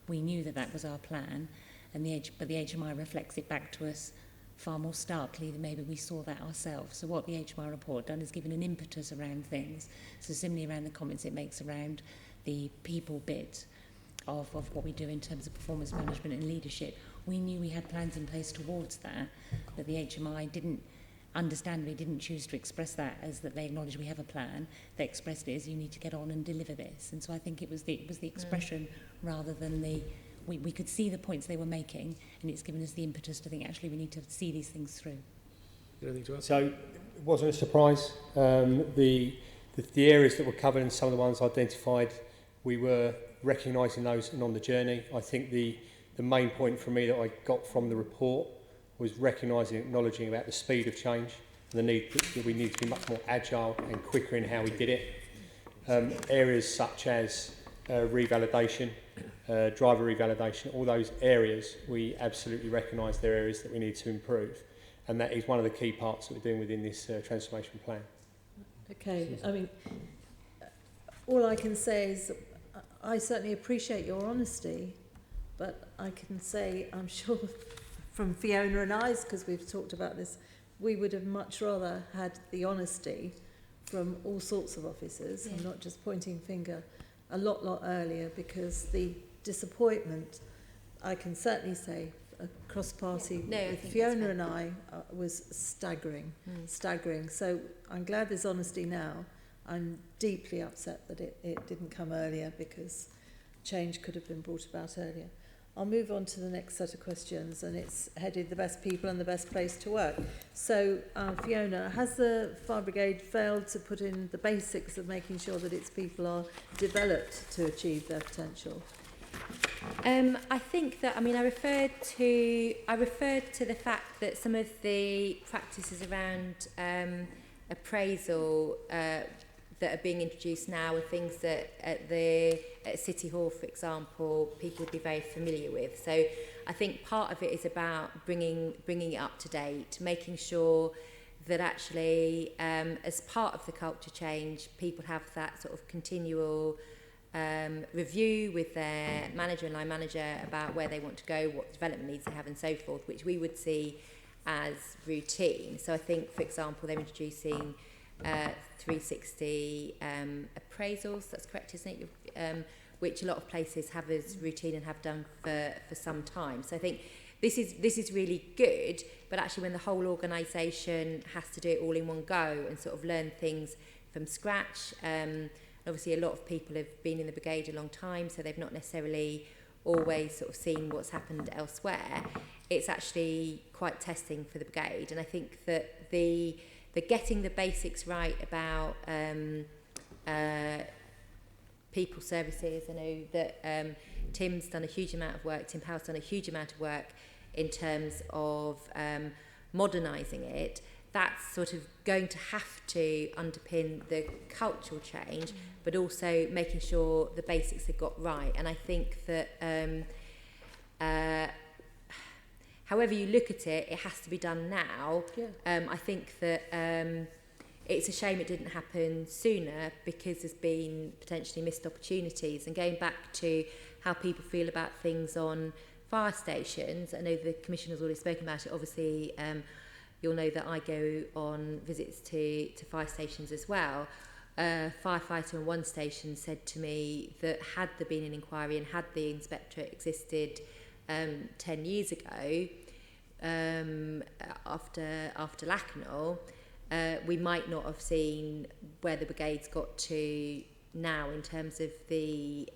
we knew that that was our plan, and but the HMI reflects it back to us far more starkly than maybe we saw that ourselves. So what the HMI report done is given an impetus around things. So similarly around the comments it makes around the people bit of what we do in terms of performance management and leadership. We knew we had plans in place towards that, but the HMI didn't understandably didn't choose to express that as that they acknowledged we have a plan. They expressed it as you need to get on and deliver this. And so I think it was the expression rather than we could see the points they were making, and it's given us the impetus to think actually we need to see these things through. Anything to add? So it wasn't a surprise. The areas that were covered and some of the ones identified, we were recognising those and on the journey. I think the main point for me that I got from the report was recognising, acknowledging about the speed of change and the need that we need to be much more agile and quicker in how we did it. Areas such as revalidation, driver revalidation, all those areas, we absolutely recognise they're areas that we need to improve. And that is one of the key parts that we're doing within this transformation plan. Okay, I mean, all I can say is I certainly appreciate your honesty, but I can say I'm sure from Fiona and I's, because we've talked about this, we would have much rather had the honesty from all sorts of officers, and not just pointing finger, a lot earlier, because the disappointment, I can certainly say, across party with Fiona and I was staggering. So I'm glad there's honesty now. I'm deeply upset that it didn't come earlier, because change could have been brought about earlier. I'll move on to the next set of questions, and it's headed the best people and the best place to work. So Fiona, has the Fire Brigade failed to put in the basics of making sure that its people are developed to achieve their potential? I think that, I referred to the fact that some of the practices around appraisal that are being introduced now are things that at City Hall, for example, people would be very familiar with. So I think part of it is about bringing it up to date, making sure that actually, as part of the culture change, people have that sort of continual review with their manager and line manager about where they want to go, what development needs they have, and so forth, which we would see as routine. So I think, for example, they're introducing 360 appraisals, that's correct, isn't it? Which a lot of places have as routine and have done for some time. So I think this is really good, but actually when the whole organisation has to do it all in one go and sort of learn things from scratch, obviously a lot of people have been in the brigade a long time, so they've not necessarily always sort of seen what's happened elsewhere. It's actually quite testing for the brigade, and I think that the getting the basics right about people services. I know that Tim's done a huge amount of work, Tim Powell's done a huge amount of work in terms of modernising it. That's sort of going to have to underpin the cultural change, but also making sure the basics are got right. And I think that however you look at it, it has to be done now. I think that it's a shame it didn't happen sooner, because there's been potentially missed opportunities. And going back to how people feel about things on fire stations, I know the Commissioner's already spoken about it. Obviously, you'll know that I go on visits to fire stations as well. A firefighter on one station said to me that had there been an inquiry and had the inspectorate existed 10 years ago, after Lacanau, we might not have seen where the brigade's got to now in terms of the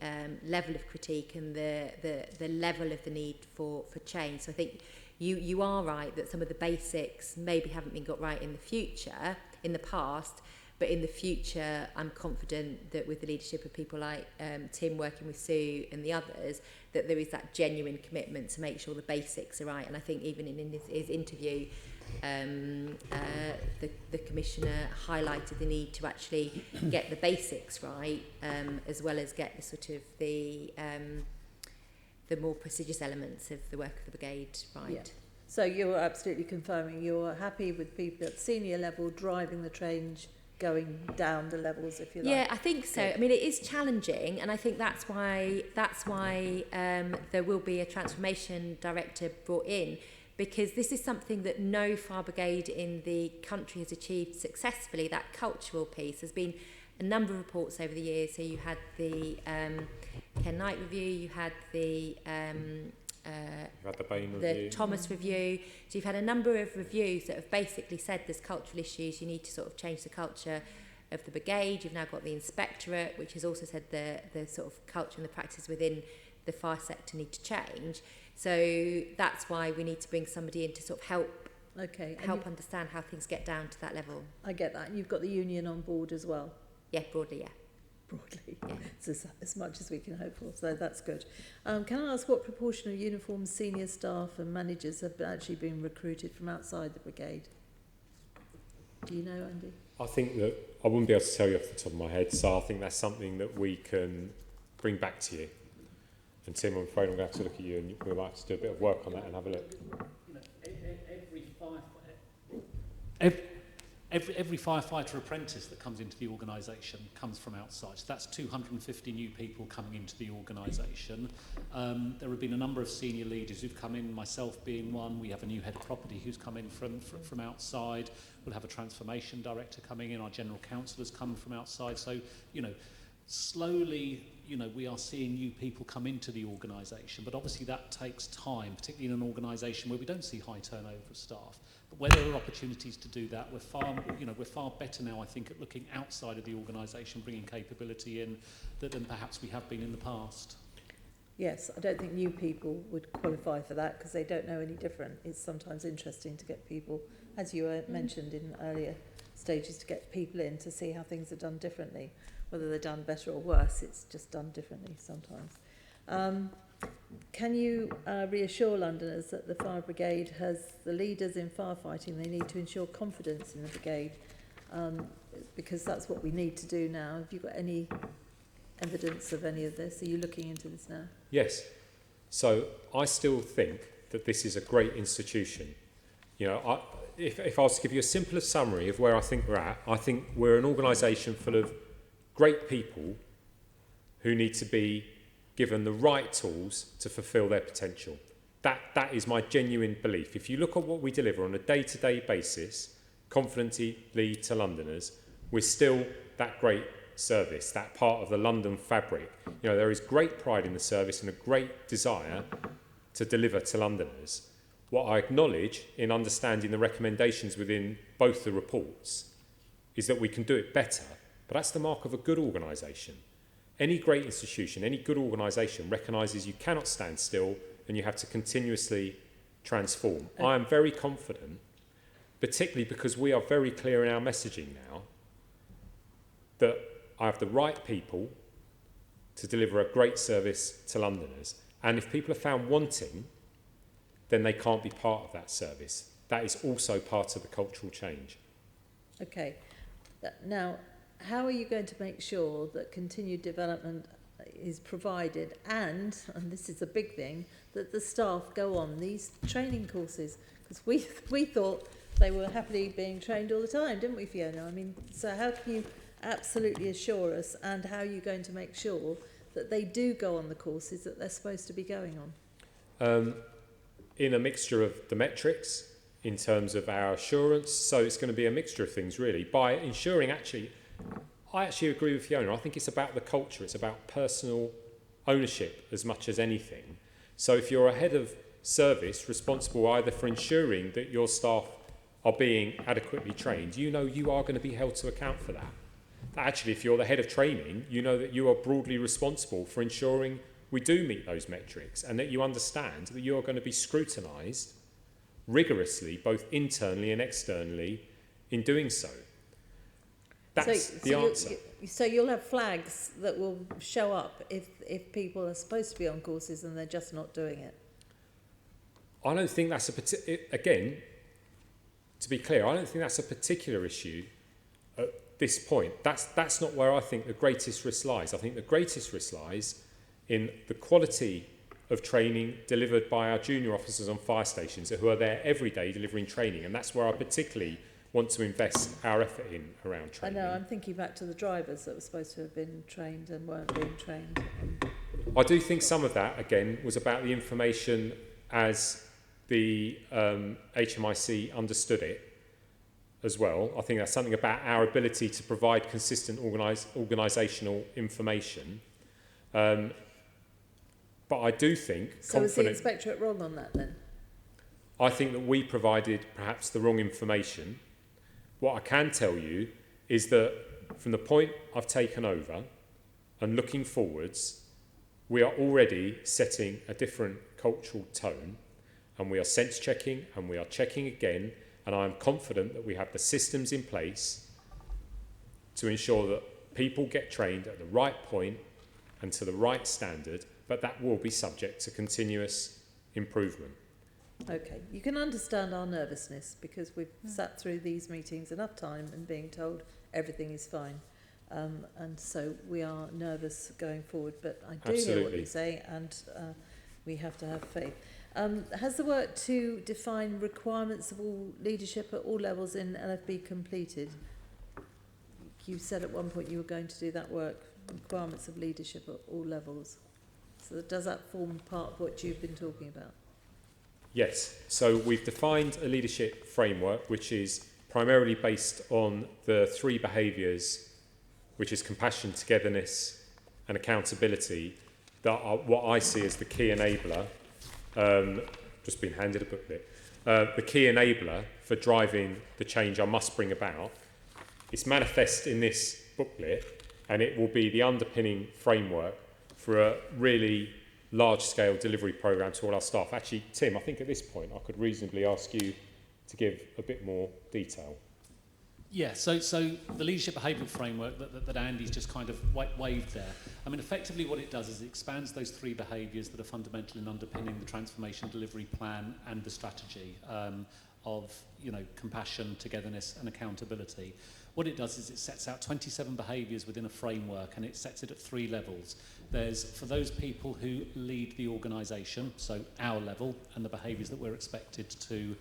level of critique and the level of the need for change. So I think you are right that some of the basics maybe haven't been got right in the past, but in the future I'm confident that with the leadership of people like Tim working with Sue and the others, that there is that genuine commitment to make sure the basics are right. And I think even in his interview, the Commissioner highlighted the need to actually get the basics right, as well as get the sort of the more prestigious elements of the work of the brigade right. Yeah. So you're absolutely confirming you're happy with people at senior level driving the change, going down the levels, if you like. Yeah, I think so. I mean, it is challenging, and I think that's why there will be a transformation director brought in, because this is something that no fire brigade in the country has achieved successfully, that cultural piece. There's been a number of reports over the years. So you had the Ken Knight review, you had the You've had the Bain the review. Thomas review. So you've had a number of reviews that have basically said there's cultural issues, you need to sort of change the culture of the brigade. You've now got the inspectorate, which has also said the sort of culture and the practices within the fire sector need to change. So that's why we need to bring somebody in to sort of help understand how things get down to that level. I get that. You've got the union on board as well. Yeah, broadly, yeah. Broadly, yeah. It's as much as we can hope for, so that's good. Can I ask what proportion of uniformed senior staff and managers have actually been recruited from outside the brigade? Do you know, Andy? I think that I wouldn't be able to tell you off the top of my head, so I think that's something that we can bring back to you. And Tim, I'm afraid I'm going to have to look at you, and we might have to do a bit of work on that and have a look. Every firefighter apprentice that comes into the organisation comes from outside. So that's 250 new people coming into the organisation. There have been a number of senior leaders who've come in, myself being one. We have a new head of property who's come in from outside. We'll have a transformation director coming in. Our general counsel has come from outside. So, slowly, we are seeing new people come into the organisation. But obviously that takes time, particularly in an organisation where we don't see high turnover of staff. But where there are opportunities to do that, we're far better now, I think, at looking outside of the organisation, bringing capability in than perhaps we have been in the past. Yes, I don't think new people would qualify for that because they don't know any different. It's sometimes interesting to get people, as you mentioned in earlier stages, to get people in to see how things are done differently. Whether they're done better or worse, it's just done differently sometimes. Can you reassure Londoners that the Fire Brigade has the leaders in firefighting? They need to ensure confidence in the brigade because that's what we need to do now. Have you got any evidence of any of this? Are you looking into this now? Yes. So I still think that this is a great institution. If I was to give you a simpler summary of where I think we're at, I think we're an organisation full of great people who need to be given the right tools to fulfil their potential. That is my genuine belief. If you look at what we deliver on a day-to-day basis, confidently to Londoners, we're still that great service, that part of the London fabric. There is great pride in the service and a great desire to deliver to Londoners. What I acknowledge in understanding the recommendations within both the reports is that we can do it better, but that's the mark of a good organisation. Any great institution, any good organisation recognises you cannot stand still and you have to continuously transform. I am very confident, particularly because we are very clear in our messaging now, that I have the right people to deliver a great service to Londoners. And if people are found wanting, then they can't be part of that service. That is also part of the cultural change. Okay. Now, how are you going to make sure that continued development is provided and this is a big thing, that the staff go on these training courses? Because we thought they were happily being trained all the time, didn't we, Fiona? I mean, so how can you absolutely assure us, and how are you going to make sure that they do go on the courses that they're supposed to be going on? In a mixture of the metrics, in terms of our assurance, so it's going to be a mixture of things really, by ensuring I actually agree with Fiona. I think it's about the culture. It's about personal ownership as much as anything. So if you're a head of service responsible either for ensuring that your staff are being adequately trained, you are going to be held to account for that. Actually, if you're the head of training, you know that you are broadly responsible for ensuring we do meet those metrics and that you understand that you are going to be scrutinised rigorously, both internally and externally, in doing so. That's the answer. So you'll have flags that will show up if people are supposed to be on courses and they're just not doing it? I don't think that's again, to be clear, I don't think that's a particular issue at this point. That's not where I think the greatest risk lies. I think the greatest risk lies in the quality of training delivered by our junior officers on fire stations who are there every day delivering training, and that's where I particularly want to invest our effort in around training. I know, I'm thinking back to the drivers that were supposed to have been trained and weren't being trained. I do think some of that, again, was about the information as the HMIC understood it as well. I think that's something about our ability to provide consistent organisational information. But I do think... So is the Inspectorate wrong on that then? I think that we provided perhaps the wrong information. What I can tell you is that from the point I've taken over and looking forwards, we are already setting a different cultural tone, and we are sense checking and we are checking again, and I am confident that we have the systems in place to ensure that people get trained at the right point and to the right standard, but that will be subject to continuous improvement. Okay, you can understand our nervousness because we've sat through these meetings enough time and being told everything is fine. And so we are nervous going forward, but I do hear what you say, and we have to have faith. Has the work to define requirements of all leadership at all levels in LFB completed? You said at one point you were going to do that work, requirements of leadership at all levels. So does that form part of what you've been talking about? Yes, so we've defined a leadership framework which is primarily based on the 3 behaviours, which is compassion, togetherness and accountability, that are what I see as the key enabler, just been handed a booklet, the key enabler for driving the change I must bring about. It's manifest in this booklet, and it will be the underpinning framework for a really large-scale delivery programme to all our staff. Actually, Tim, I think at this point I could reasonably ask you to give a bit more detail. Yeah, so the leadership behavioural framework that Andy's just kind of waved there, I mean, effectively what it does is it expands those 3 behaviours that are fundamental in underpinning the transformation delivery plan and the strategy of, you know, compassion, togetherness and accountability. What it does is it sets out 27 behaviours within a framework, and it sets it at 3 levels. There's for those people who lead the organisation, so our level and the behaviours that we're expected to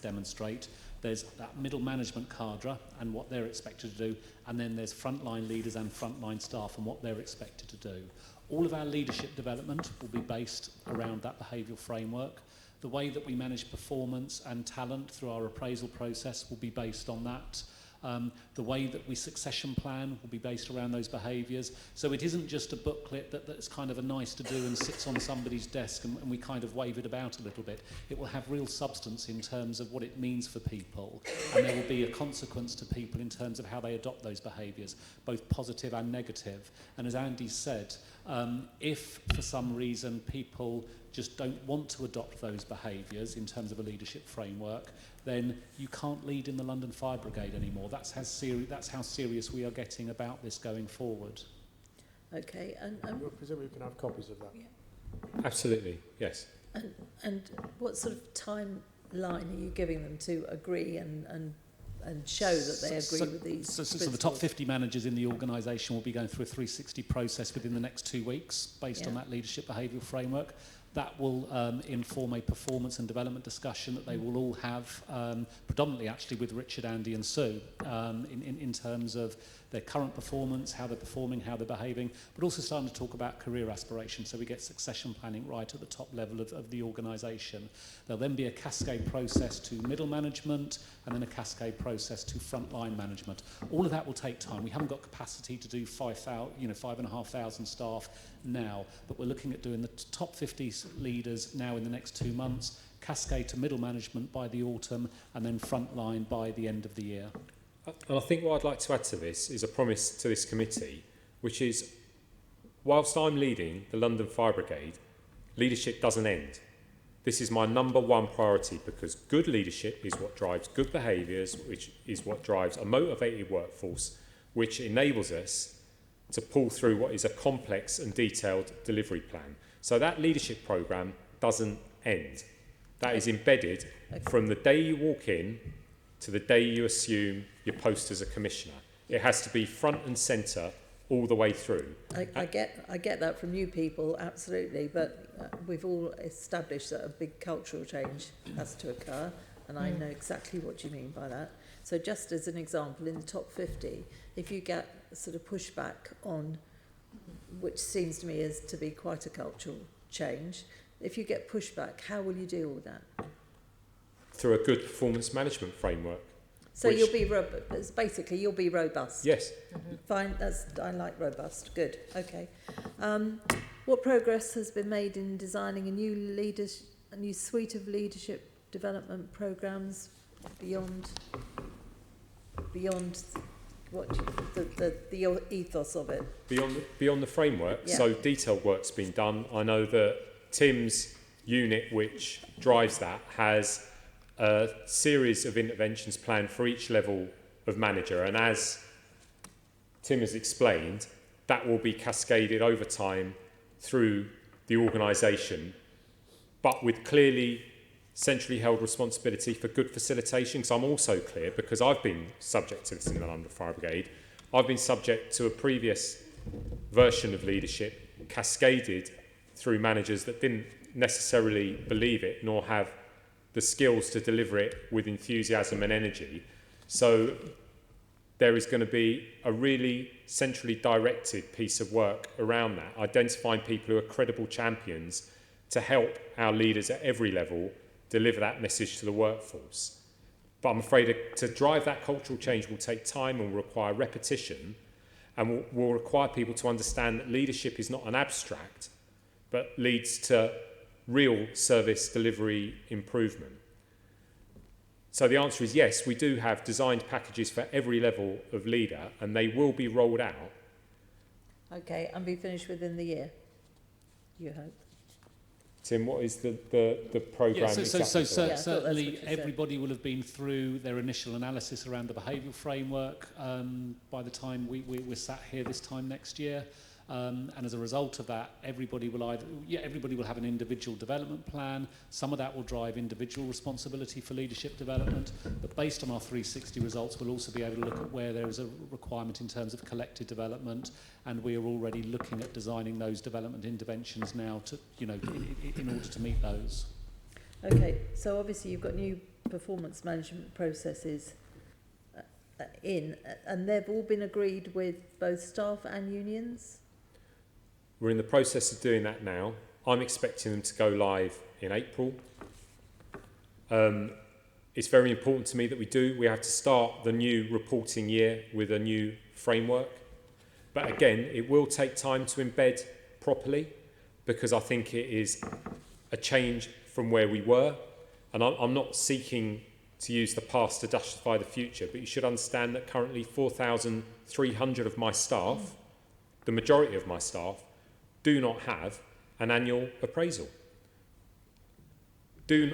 demonstrate. There's that middle management cadre and what they're expected to do, and then there's frontline leaders and frontline staff and what they're expected to do. All of our leadership development will be based around that behavioural framework. The way that we manage performance and talent through our appraisal process will be based on that. The way that we succession plan will be based around those behaviours. So it isn't just a booklet that's kind of a nice to do and sits on somebody's desk and we kind of wave it about a little bit. It will have real substance in terms of what it means for people, and there will be a consequence to people in terms of how they adopt those behaviours, both positive and negative. And as Andy said, if for some reason people just don't want to adopt those behaviours in terms of a leadership framework, then you can't lead in the London Fire Brigade anymore. That's how serious we are getting about this going forward. Okay, and we'll presume we can have copies of that. Yeah. Absolutely, yes. And what sort of timeline are you giving them to agree and show that they agree with these so the top 50 managers in the organisation will be going through a 360 process within the next 2 weeks based on that leadership behavioural framework. That will inform a performance and development discussion that they will all have, predominantly actually with Richard, Andy and Sue, in terms of their current performance, how they're performing, how they're behaving, but also starting to talk about career aspirations, so we get succession planning right at the top level of the organisation. There'll then be a cascade process to middle management and then a cascade process to frontline management. All of that will take time. We haven't got capacity to do 5,500 staff now, but we're looking at doing the top 50 leaders now in the next 2 months, cascade to middle management by the autumn, and then frontline by the end of the year. And I think what I'd like to add to this is a promise to this committee, which is, whilst I'm leading the London Fire Brigade, leadership doesn't end. This is my number 1 priority, because good leadership is what drives good behaviours, which is what drives a motivated workforce, which enables us to pull through what is a complex and detailed delivery plan. So that leadership programme doesn't end. That is embedded from the day you walk in to the day you assume your post as a commissioner. It has to be front and centre all the way through. I get that from you people, absolutely, but we've all established that a big cultural change has to occur, and I know exactly what you mean by that. So just as an example, in the top 50, if you get sort of pushback on, which seems to me is to be quite a cultural change, if you get pushback, how will you deal with that? Through a good performance management framework. So you'll be basically you'll be robust. Yes. Fine. I like robust. Good. Okay. What progress has been made in designing a new suite of leadership development programs beyond what the ethos of it? Beyond the framework. Yeah. So detailed work's been done. I know that Tim's unit, which drives that, has a series of interventions planned for each level of manager, and as Tim has explained, that will be cascaded over time through the organisation, but with clearly centrally held responsibility for good facilitation. So I'm also clear, because I've been subject to this in the London Fire Brigade, I've been subject to a previous version of leadership cascaded through managers that didn't necessarily believe it nor have the skills to deliver it with enthusiasm and energy. So there is going to be a really centrally directed piece of work around that, identifying people who are credible champions to help our leaders at every level deliver that message to the workforce. But I'm afraid to drive that cultural change will take time and will require repetition, and will require people to understand that leadership is not an abstract, but leads to real service delivery improvement. So the answer is yes, we do have designed packages for every level of leader, and they will be rolled out. Okay, and be finished within the year, you hope? Tim, what is the programme exactly? So Yeah, certainly everybody will have been through their initial analysis around the behavioural framework by the time we're sat here this time next year. And as a result of that, everybody will have an individual development plan. Some of that will drive individual responsibility for leadership development. But based on our 360 results, we'll also be able to look at where there is a requirement in terms of collective development. And we are already looking at designing those development interventions now to, in order to meet those. Okay, so obviously you've got new performance management processes and they've all been agreed with both staff and unions? We're in the process of doing that now. I'm expecting them to go live in April. It's very important to me that we do. We have to start the new reporting year with a new framework. But again, it will take time to embed properly, because I think it is a change from where we were. And I'm not seeking to use the past to justify the future, but you should understand that currently 4,300 of my staff, the majority of my staff, do not have an annual appraisal,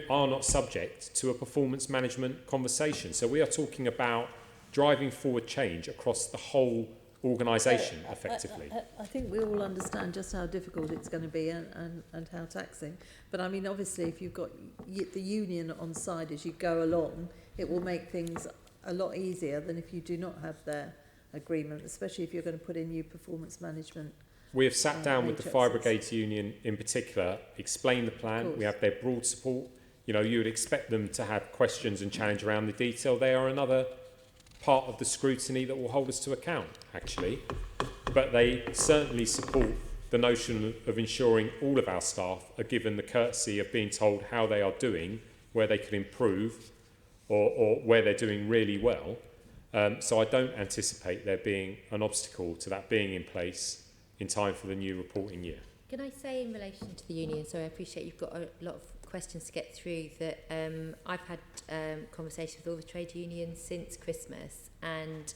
are not subject to a performance management conversation. So we are talking about driving forward change across the whole organisation effectively. I think we all understand just how difficult it's going to be and how taxing. But I mean, obviously, if you've got the union on side as you go along, it will make things a lot easier than if you do not have their agreement, especially if you're going to put in new performance management. We have sat down with the Fire Brigade Union in particular, explained the plan. We have their broad support. You would expect them to have questions and challenge around the detail. They are another part of the scrutiny that will hold us to account, actually. But they certainly support the notion of ensuring all of our staff are given the courtesy of being told how they are doing, where they can improve, or where they're doing really well. So I don't anticipate there being an obstacle to that being in place in time for the new reporting year. Can I say in relation to the union, so I appreciate you've got a lot of questions to get through, that I've had conversations with all the trade unions since Christmas, and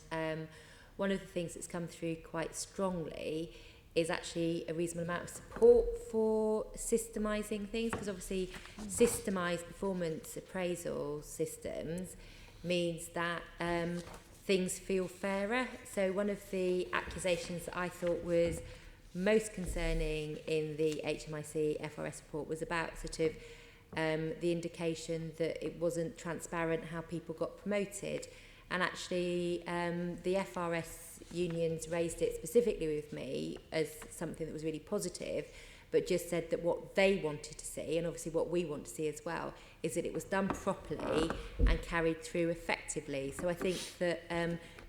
one of the things that's come through quite strongly is actually a reasonable amount of support for systemising things, because obviously systemised performance appraisal systems means that things feel fairer. So one of the accusations that I thought was most concerning in the HMIC FRS report was about sort of the indication that it wasn't transparent how people got promoted. And actually the FRS unions raised it specifically with me as something that was really positive, but just said that what they wanted to see, and obviously what we want to see as well, is that it was done properly and carried through effectively. So I think that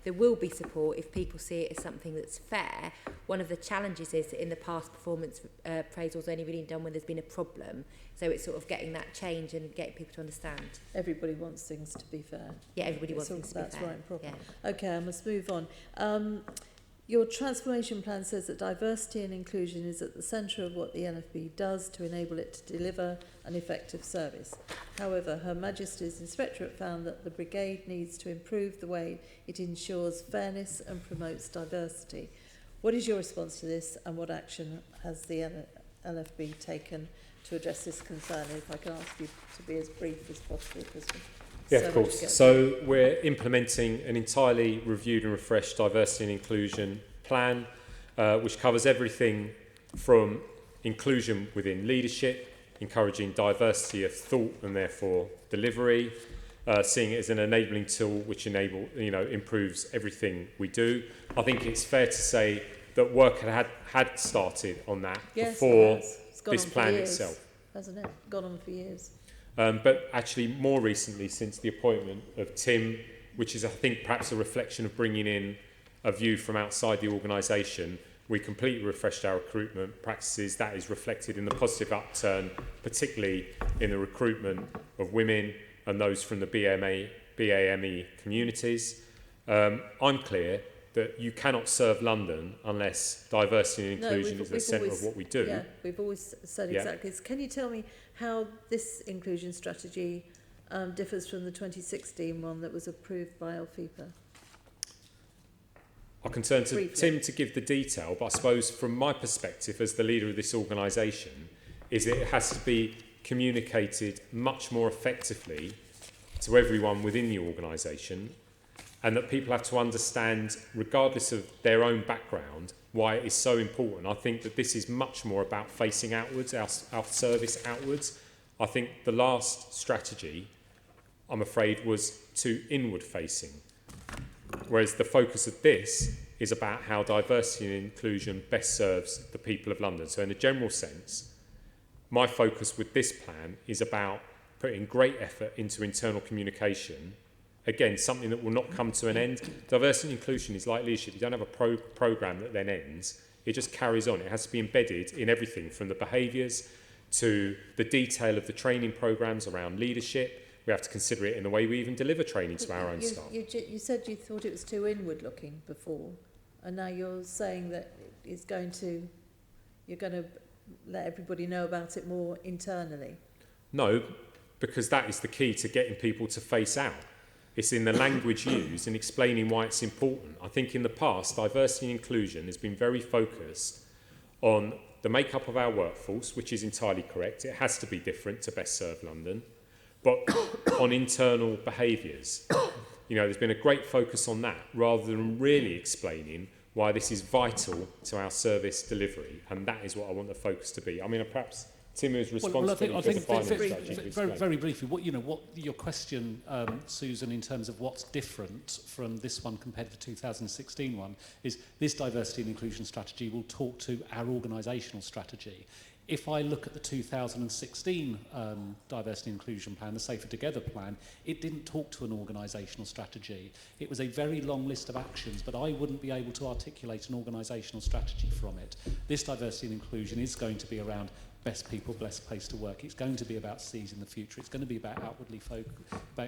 there will be support if people see it as something that's fair. One of the challenges is that in the past, performance appraisals only really done when there's been a problem. So it's sort of getting that change and getting people to understand. Everybody wants things to be fair. Yeah, everybody wants things to be fair. That's right and proper. Yeah. Okay, I must move on. Your transformation plan says that diversity and inclusion is at the centre of what the NFB does to enable it to deliver an effective service. However, Her Majesty's Inspectorate found that the Brigade needs to improve the way it ensures fairness and promotes diversity. What is your response to this, and what action has the LFB taken to address this concern? If I can ask you to be as brief as possible, because yeah, of course. So we're implementing an entirely reviewed and refreshed diversity and inclusion plan, which covers everything from inclusion within leadership, encouraging diversity of thought and therefore delivery, seeing it as an enabling tool which improves everything we do. I think it's fair to say that work had started on that before this plan itself. Hasn't it? Gone on for years. But actually more recently, since the appointment of Tim, which is, I think, perhaps a reflection of bringing in a view from outside the organisation, we completely refreshed our recruitment practices. That is reflected in the positive upturn, particularly in the recruitment of women and those from the BAME communities. I'm clear that you cannot serve London unless diversity and inclusion is the centre of what we do. Yeah, we've always said exactly. So can you tell me how this inclusion strategy differs from the 2016 one that was approved by LFIPA? I can turn to Tim to give the detail, but I suppose from my perspective as the leader of this organisation is it has to be communicated much more effectively to everyone within the organisation, and that people have to understand, regardless of their own background, why it is so important. I think that this is much more about facing outwards, our service outwards. I think the last strategy, I'm afraid, was too inward facing. Whereas the focus of this is about how diversity and inclusion best serves the people of London. So in a general sense, my focus with this plan is about putting great effort into internal communication. Again, something that will not come to an end. Diversity and inclusion is like leadership. You don't have a programme that then ends. It just carries on. It has to be embedded in everything from the behaviours to the detail of the training programmes around leadership. We have to consider it in the way we even deliver training to our own staff. You said you thought it was too inward looking before, and now you're saying that you're going to let everybody know about it more internally. No, because that is the key to getting people to face out. It's in the language used and explaining why it's important. I think in the past, diversity and inclusion has been very focused on the makeup of our workforce, which is entirely correct. It has to be different to best serve London, but on internal behaviours. There's been a great focus on that rather than really explaining why this is vital to our service delivery, and that is what I want the focus to be. I mean, perhaps Tim is responsible for the finance strategy. Very briefly, what your question, Susan, in terms of what's different from this one compared to the 2016 one, is this diversity and inclusion strategy will talk to our organisational strategy. If I look at the 2016 diversity and inclusion plan, the Safer Together plan, it didn't talk to an organisational strategy. It was a very long list of actions, but I wouldn't be able to articulate an organisational strategy from it. This diversity and inclusion is going to be around best people, best place to work. It's going to be about seizing the future. It's going to be about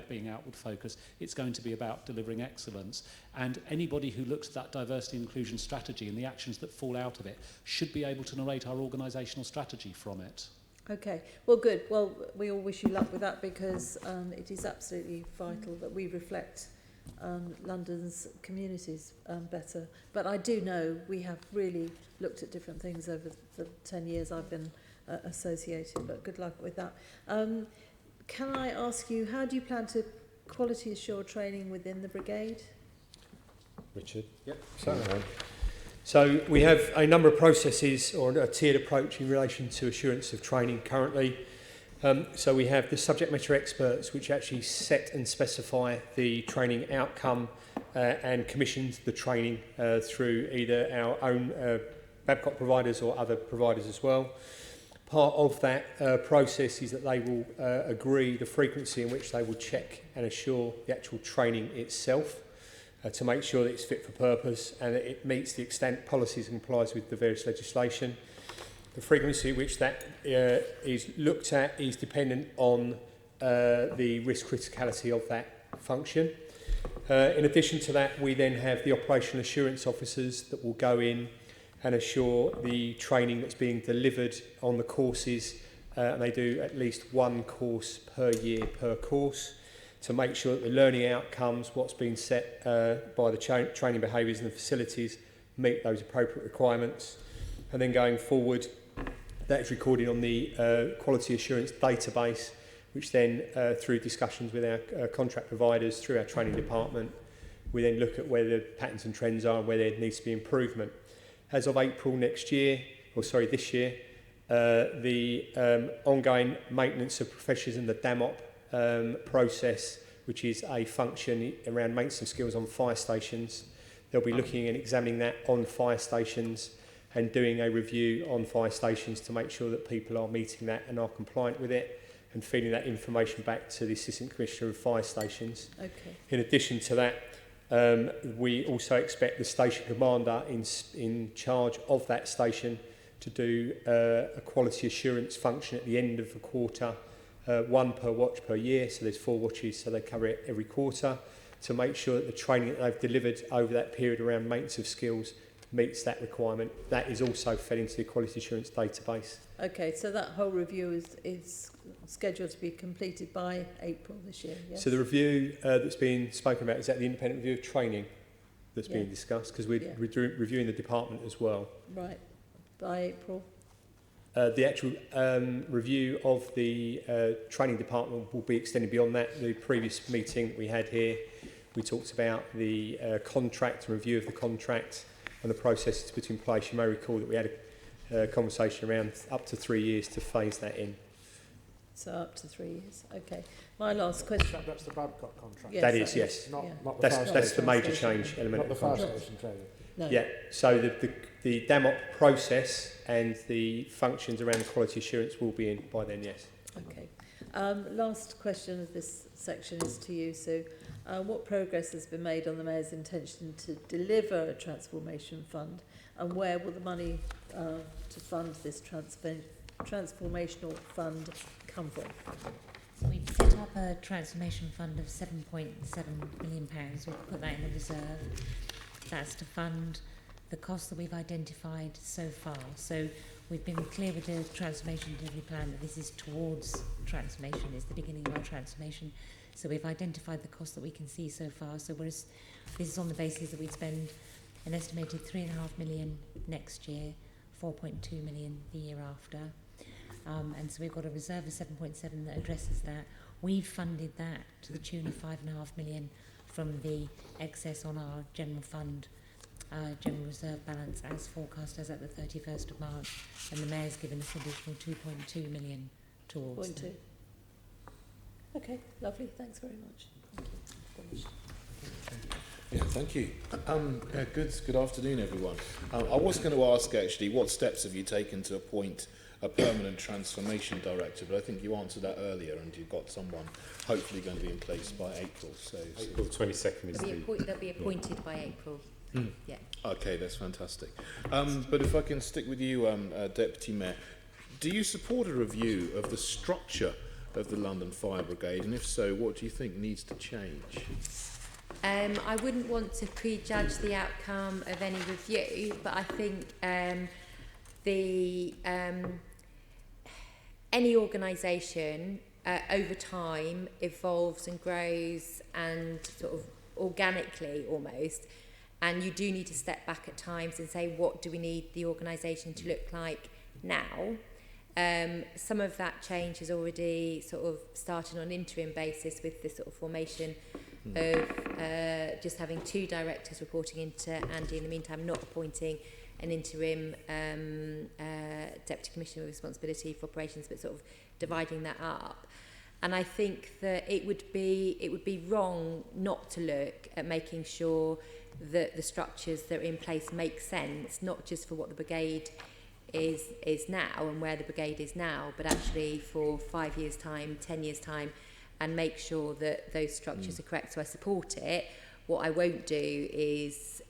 being outward focused. It's going to be about delivering excellence. And anybody who looks at that diversity and inclusion strategy and the actions that fall out of it should be able to narrate our organisational strategy from it. Okay, well, good. Well, we all wish you luck with that, because it is absolutely vital that we reflect London's communities better. But I do know we have really looked at different things over the 10 years I've been associated, but good luck with that. Can I ask you, how do you plan to quality assure training within the brigade? Richard? Yep, certainly. So we have a number of processes or a tiered approach in relation to assurance of training currently. So we have the subject matter experts, which actually set and specify the training outcome and commission the training through either our own Babcock providers or other providers as well. Part of that process is that they will agree the frequency in which they will check and assure the actual training itself to make sure that it's fit for purpose and that it meets the extent policies and complies with the various legislation. The frequency at which that is looked at is dependent on the risk criticality of that function. In addition to that, we then have the operational assurance officers that will go in and assure the training that's being delivered on the courses, and they do at least one course per year per course to make sure that the learning outcomes, what's been set by the training behaviours and the facilities, meet those appropriate requirements. And then going forward, that is recorded on the quality assurance database, which then, through discussions with our contract providers, through our training department, we then look at where the patterns and trends are and where there needs to be improvement. As of April this year, the ongoing maintenance of professionalism, the DAMOP process, which is a function around maintenance of skills on fire stations, they'll be looking and examining that on fire stations and doing a review on fire stations to make sure that people are meeting that and are compliant with it, and feeding that information back to the Assistant Commissioner of Fire Stations. Okay. In addition to that, we also expect the station commander in charge of that station to do a quality assurance function at the end of the quarter, one per watch per year, so there's 4 watches, so they cover it every quarter, to make sure that the training that they've delivered over that period around maintenance of skills meets that requirement. That is also fed into the quality assurance database. Okay, so that whole review is scheduled to be completed by April this year, yes? So the review that's been spoken about, is that the independent review of training that's being discussed? Because we're reviewing the department as well. Right, by April? The actual review of the training department will be extended beyond that. The previous meeting we had here, we talked about the contract, review of the contract and the processes to put in place. You may recall that we had a conversation around up to 3 years to phase that in. So up to 3 years, okay. My last question. That's the Babcock contract. Yes, that is, yes. Not the that's the major change element not the of the fire contract. station training. No. Yeah, so the DAMOP process and the functions around quality assurance will be in by then, yes. Okay. Last question of this section is to you. So what progress has been made on the Mayor's intention to deliver a transformation fund, and where will the money to fund this transformational fund come from? So we've set up a transformation fund of £7.7 million. We've put that in the reserve. That's to fund the costs that we've identified so far. So we've been clear with the transformation delivery plan that this is towards transformation, it's the beginning of our transformation. So we've identified the costs that we can see so far. So this is on the basis that we'd spend an estimated £3.5 million next year, 4.2 million the year after. And so we've got a reserve of 7.7 that addresses that. We've funded that to the tune of 5.5 million from the excess on our general fund, general reserve balance as forecast as at the 31st of March, and the Mayor's given us additional 2.2 million towards that. Okay, lovely, thanks very much. Thank you. Yeah, thank you. Good afternoon, everyone. I was going to ask, actually, what steps have you taken to appoint a permanent transformation director, but I think you answered that earlier, and you've got someone hopefully going to be in place by April. So April 22nd is They'll be appointed by April. Yeah. Okay, that's fantastic. But if I can stick with you, Deputy Mayor, do you support a review of the structure of the London Fire Brigade, and if so, what do you think needs to change? I wouldn't want to prejudge the outcome of any review, but I think any organisation over time evolves and grows and sort of organically almost, and you do need to step back at times and say, what do we need the organisation to look like now? Some of that change has already sort of started on an interim basis with the sort of formation of just having 2 directors reporting into Andy in the meantime, not appointing an interim Deputy Commissioner with responsibility for operations, but sort of dividing that up. And I think that it would be wrong not to look at making sure that the structures that are in place make sense, not just for what the brigade is now and where the brigade is now, but actually for 5 years' time, 10 years' time, and make sure that those structures are correct. So I support it. What I won't do is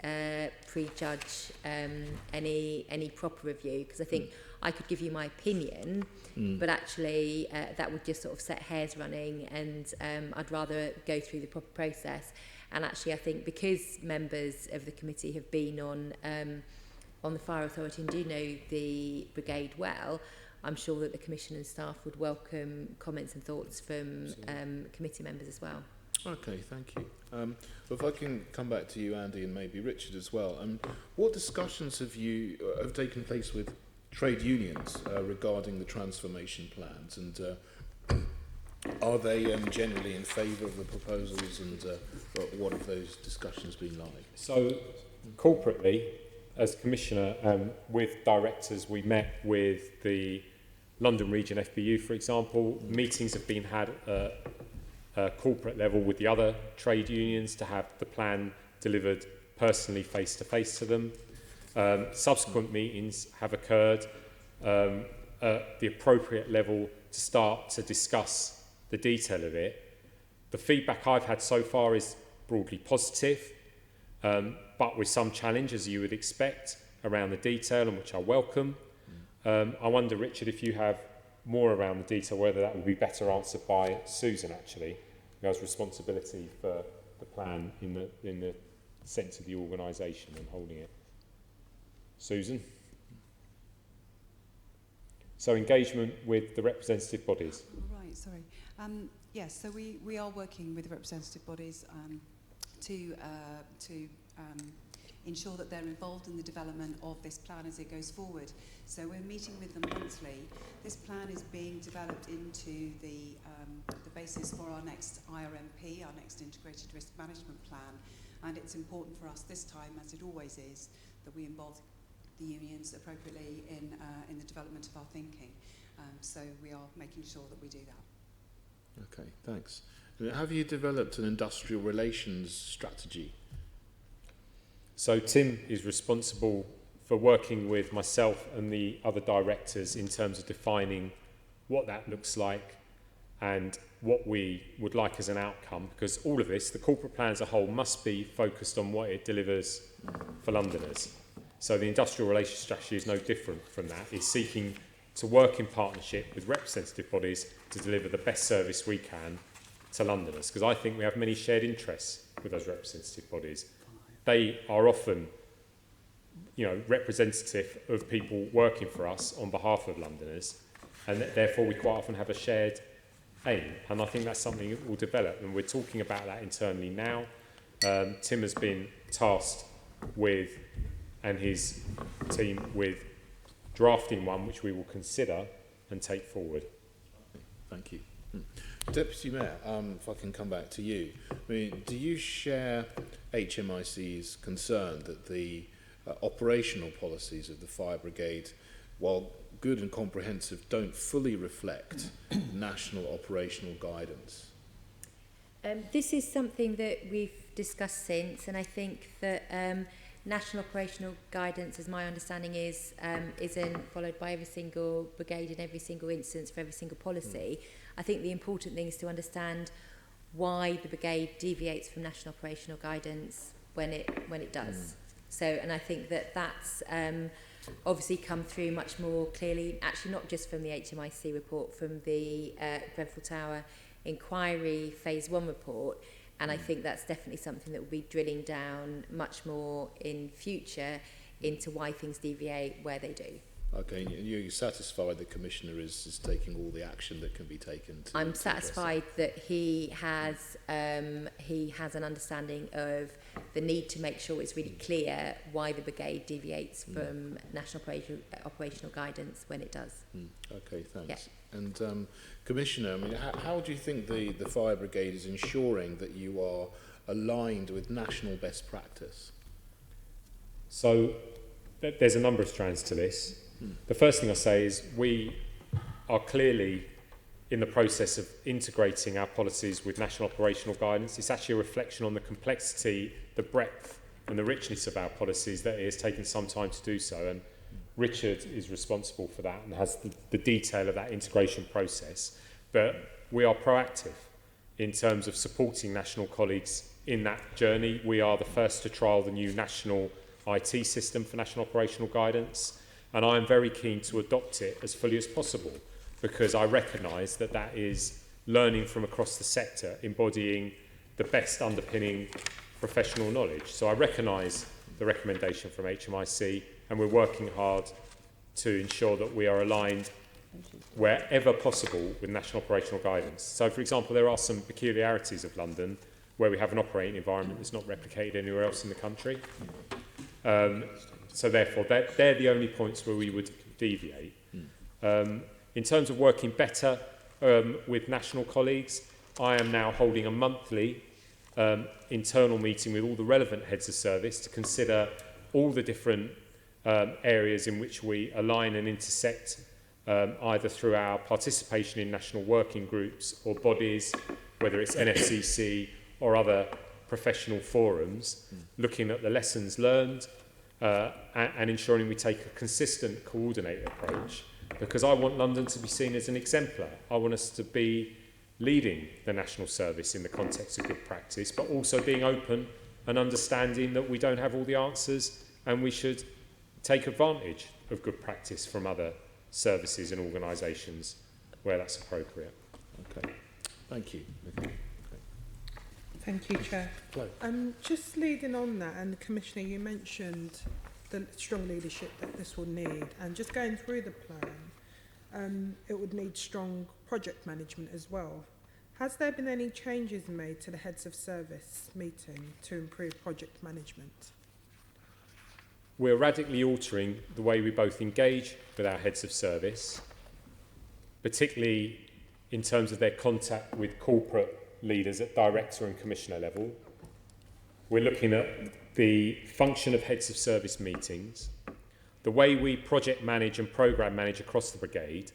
prejudge any proper review, because I think I could give you my opinion, but actually that would just sort of set hairs running, and I'd rather go through the proper process. And actually, I think because members of the committee have been on the Fire Authority and do know the brigade well, I'm sure that the Commission and staff would welcome comments and thoughts from committee members as well. Okay, thank you. If I can come back to you, Andy, and maybe Richard as well. What discussions have taken place with trade unions regarding the transformation plans, and are they generally in favour of the proposals, and what have those discussions been like? So, corporately, as Commissioner, with directors, we met with the London Region FBU, for example. Meetings have been had at corporate level with the other trade unions to have the plan delivered personally face-to-face to them. Subsequent meetings have occurred at the appropriate level to start to discuss the detail of it. The feedback I've had so far is broadly positive, but with some challenge, as you would expect, around the detail, and which I welcome. I wonder, Richard, if you have more around the detail, whether that would be better answered by Susan, actually, who has responsibility for the plan in the sense of the organisation and holding it. Susan? So engagement with the representative bodies. Right, sorry. Yes, so we are working with the representative bodies to ensure that they're involved in the development of this plan as it goes forward. So we're meeting with them monthly. This plan is being developed into the basis for our next IRMP, our next Integrated Risk Management Plan, and it's important for us this time, as it always is, that we involve the unions appropriately in the development of our thinking. So we are making sure that we do that. Okay, thanks. Have you developed an industrial relations strategy? So Tim is responsible for working with myself and the other directors in terms of defining what that looks like and what we would like as an outcome, because all of this, the corporate plan as a whole, must be focused on what it delivers for Londoners. So the industrial relations strategy is no different from that. It's seeking to work in partnership with representative bodies to deliver the best service we can to Londoners, because I think we have many shared interests with those representative bodies. They are often, representative of people working for us on behalf of Londoners, and therefore we quite often have a shared aim, and I think that's something that will develop, and we're talking about that internally now. Tim has been tasked with, and his team with, drafting one which we will consider and take forward. Thank you. Deputy Mayor, if I can come back to you. I mean, do you share HMIC's concern that the operational policies of the Fire Brigade, while good and comprehensive, don't fully reflect national operational guidance? This is something that we've discussed since, and I think that national operational guidance, as my understanding is, isn't followed by every single brigade in every single instance for every single policy. I think the important thing is to understand why the brigade deviates from national operational guidance when it does. So, and I think that that's obviously come through much more clearly, actually not just from the HMIC report, from the Grenfell Tower inquiry phase 1 report. And I think that's definitely something that will be drilling down much more in future into why things deviate where they do. Okay, and you're satisfied the Commissioner is taking all the action that can be taken? I'm satisfied that he has an understanding of the need to make sure it's really clear why the brigade deviates from national operational guidance when it does. Okay, thanks. Yeah. And Commissioner, I mean, how do you think the Fire Brigade is ensuring that you are aligned with national best practice? So there's a number of strands to this. The first thing I say is we are clearly in the process of integrating our policies with national operational guidance. It's actually a reflection on the complexity, the breadth and the richness of our policies that it has taken some time to do so. And Richard is responsible for that and has the detail of that integration process. But we are proactive in terms of supporting national colleagues in that journey. We are the first to trial the new national IT system for national operational guidance. And I am very keen to adopt it as fully as possible, because I recognise that that is learning from across the sector, embodying the best underpinning professional knowledge. So I recognise the recommendation from HMIC, and we're working hard to ensure that we are aligned wherever possible with national operational guidance. So, for example, there are some peculiarities of London where we have an operating environment that's not replicated anywhere else in the country. So therefore, they're the only points where we would deviate. In terms of working better with national colleagues, I am now holding a monthly internal meeting with all the relevant heads of service to consider all the different areas in which we align and intersect, either through our participation in national working groups or bodies, whether it's NFCC or other professional forums, looking at the lessons learned and ensuring we take a consistent, coordinated approach, because I want London to be seen as an exemplar. I want us to be leading the national service in the context of good practice, but also being open and understanding that we don't have all the answers and we should take advantage of good practice from other services and organisations where that's appropriate. Okay, thank you. Okay. Thank you, Chair. Hello. Just leading on that, and Commissioner, you mentioned the strong leadership that this will need, and just going through the plan, it would need strong project management as well. Has there been any changes made to the heads of service meeting to improve project management? We're radically altering the way we both engage with our heads of service, particularly in terms of their contact with corporate leaders at director and commissioner level. We're looking at the function of heads of service meetings. The way we project manage and programme manage across the brigade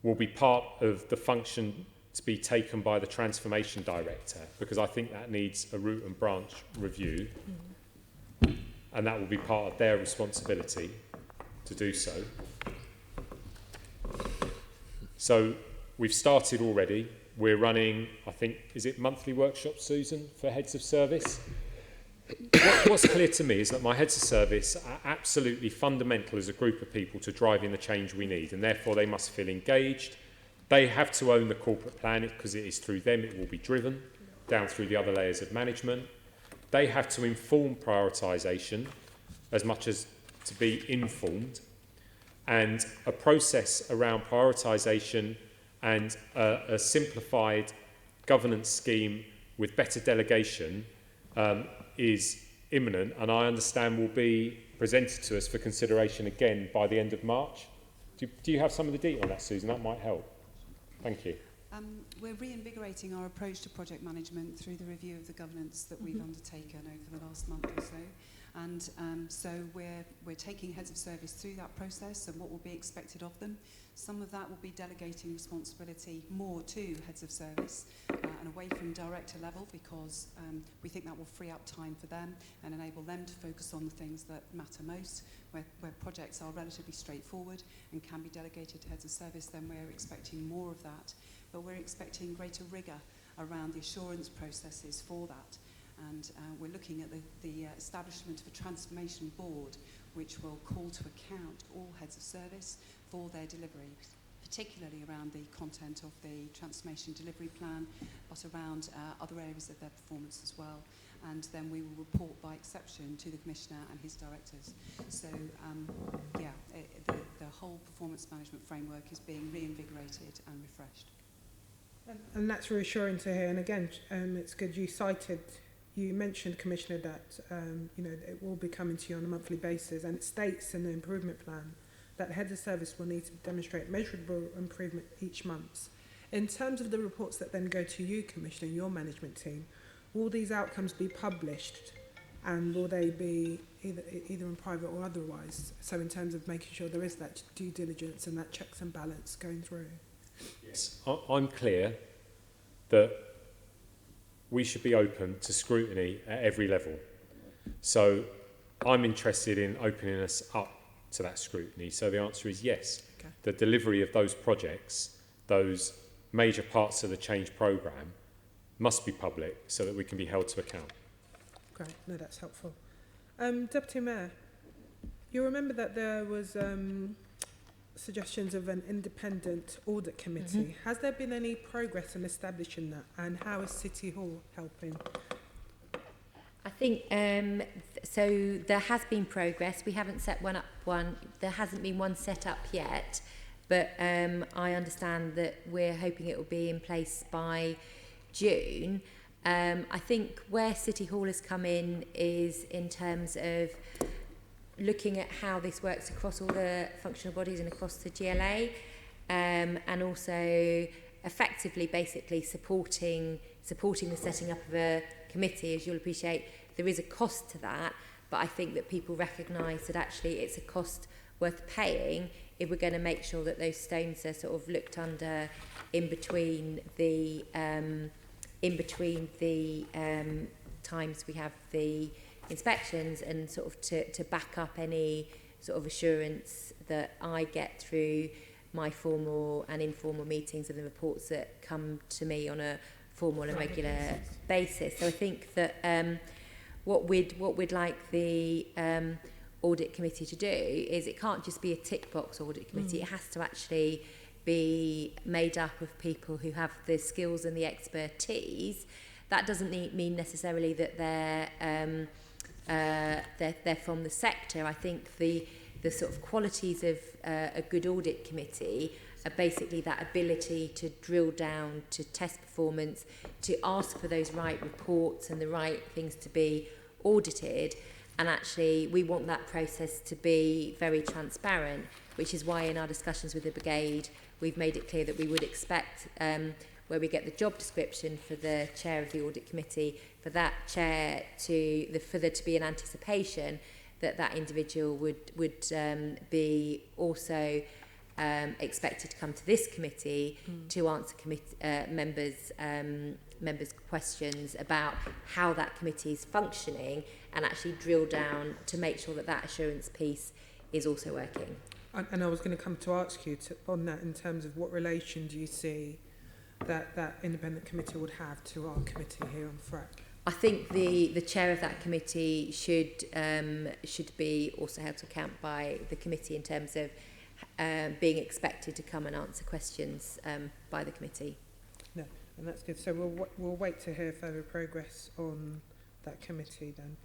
will be part of the function to be taken by the transformation director, because I think that needs a root and branch review. And that will be part of their responsibility to do so. So we've started already. We're running, I think, is it monthly workshops, Susan, for heads of service? What's clear to me is that my heads of service are absolutely fundamental as a group of people to driving the change we need, and therefore they must feel engaged. They have to own the corporate plan because it is through them it will be driven, down through the other layers of management. They have to inform prioritisation as much as to be informed, and a process around prioritisation and a simplified governance scheme with better delegation is imminent, and I understand will be presented to us for consideration again by the end of March. Do you have some of the detail on that, Susan? That might help. Thank you. We're reinvigorating our approach to project management through the review of the governance that we've undertaken over the last month or so. And so we're taking heads of service through that process and what will be expected of them. Some of that will be delegating responsibility more to heads of service and away from director level, because we think that will free up time for them and enable them to focus on the things that matter most. Where projects are relatively straightforward and can be delegated to heads of service, then we're expecting more of that. But we're expecting greater rigour around the assurance processes for that. And we're looking at the establishment of a transformation board which will call to account all heads of service for their delivery, particularly around the content of the transformation delivery plan, but around other areas of their performance as well. And then we will report by exception to the Commissioner and his directors. So, the whole performance management framework is being reinvigorated and refreshed. And that's reassuring to hear. And again, it's good you mentioned, Commissioner, that it will be coming to you on a monthly basis, and it states in the improvement plan that heads of service will need to demonstrate measurable improvement each month. In terms of the reports that then go to you, Commissioner, and your management team, will these outcomes be published, and will they be either in private or otherwise? So in terms of making sure there is that due diligence and that checks and balance going through. Yes, I'm clear that we should be open to scrutiny at every level. So I'm interested in opening us up to that scrutiny. So the answer is yes. Okay. The delivery of those projects, those major parts of the change programme, must be public so that we can be held to account. Great, no, that's helpful. Deputy Mayor, you remember that there was suggestions of an independent audit committee. Has there been any progress in establishing that, and how is City Hall helping? I think so. There has been progress. We haven't set one up. There hasn't been one set up yet, but I understand that we're hoping it will be in place by June. I think where City Hall has come in is in terms of looking at how this works across all the functional bodies and across the GLA, and also effectively basically supporting the setting up of a committee. As you'll appreciate, there is a cost to that, but I think that people recognise that actually it's a cost worth paying if we're going to make sure that those stones are sort of looked under in between the times we have the inspections, and sort of to back up any sort of assurance that I get through my formal and informal meetings and the reports that come to me on a formal and regular basis. So I think that what we'd like the audit committee to do is, it can't just be a tick box audit committee. It has to actually be made up of people who have the skills and the expertise. That doesn't mean necessarily that they're from the sector. I think the sort of qualities of a good audit committee are basically that ability to drill down, to test performance, to ask for those right reports and the right things to be audited. And actually, we want that process to be very transparent, which is why in our discussions with the brigade, we've made it clear that we would expect, where we get the job description for the chair of the audit committee, for that chair for there to be an anticipation that that individual would be also expected to come to this committee to answer members' questions about how that committee is functioning, and actually drill down to make sure that that assurance piece is also working. And I was going to come to ask you on that, in terms of what relation do you see that independent committee would have to our committee here on FRAC? I think the chair of that committee should be also held to account by the committee in terms of being expected to come and answer questions by the committee. No, and that's good. So we'll wait to hear further progress on that committee then.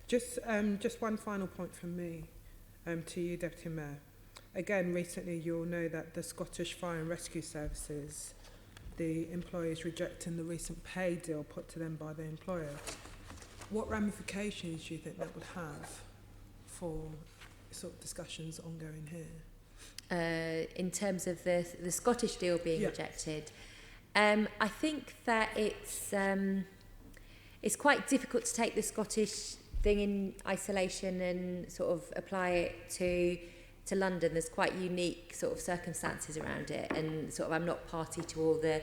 Just one final point from me to you, Deputy Mayor. Again, recently you'll know that the Scottish Fire and Rescue Services, the employees rejecting the recent pay deal put to them by the employer. What ramifications do you think that would have for sort of discussions ongoing here? In terms of the Scottish deal being rejected, I think that it's quite difficult to take the Scottish thing in isolation and sort of apply it to London. There's quite unique sort of circumstances around it, and sort of I'm not party to all the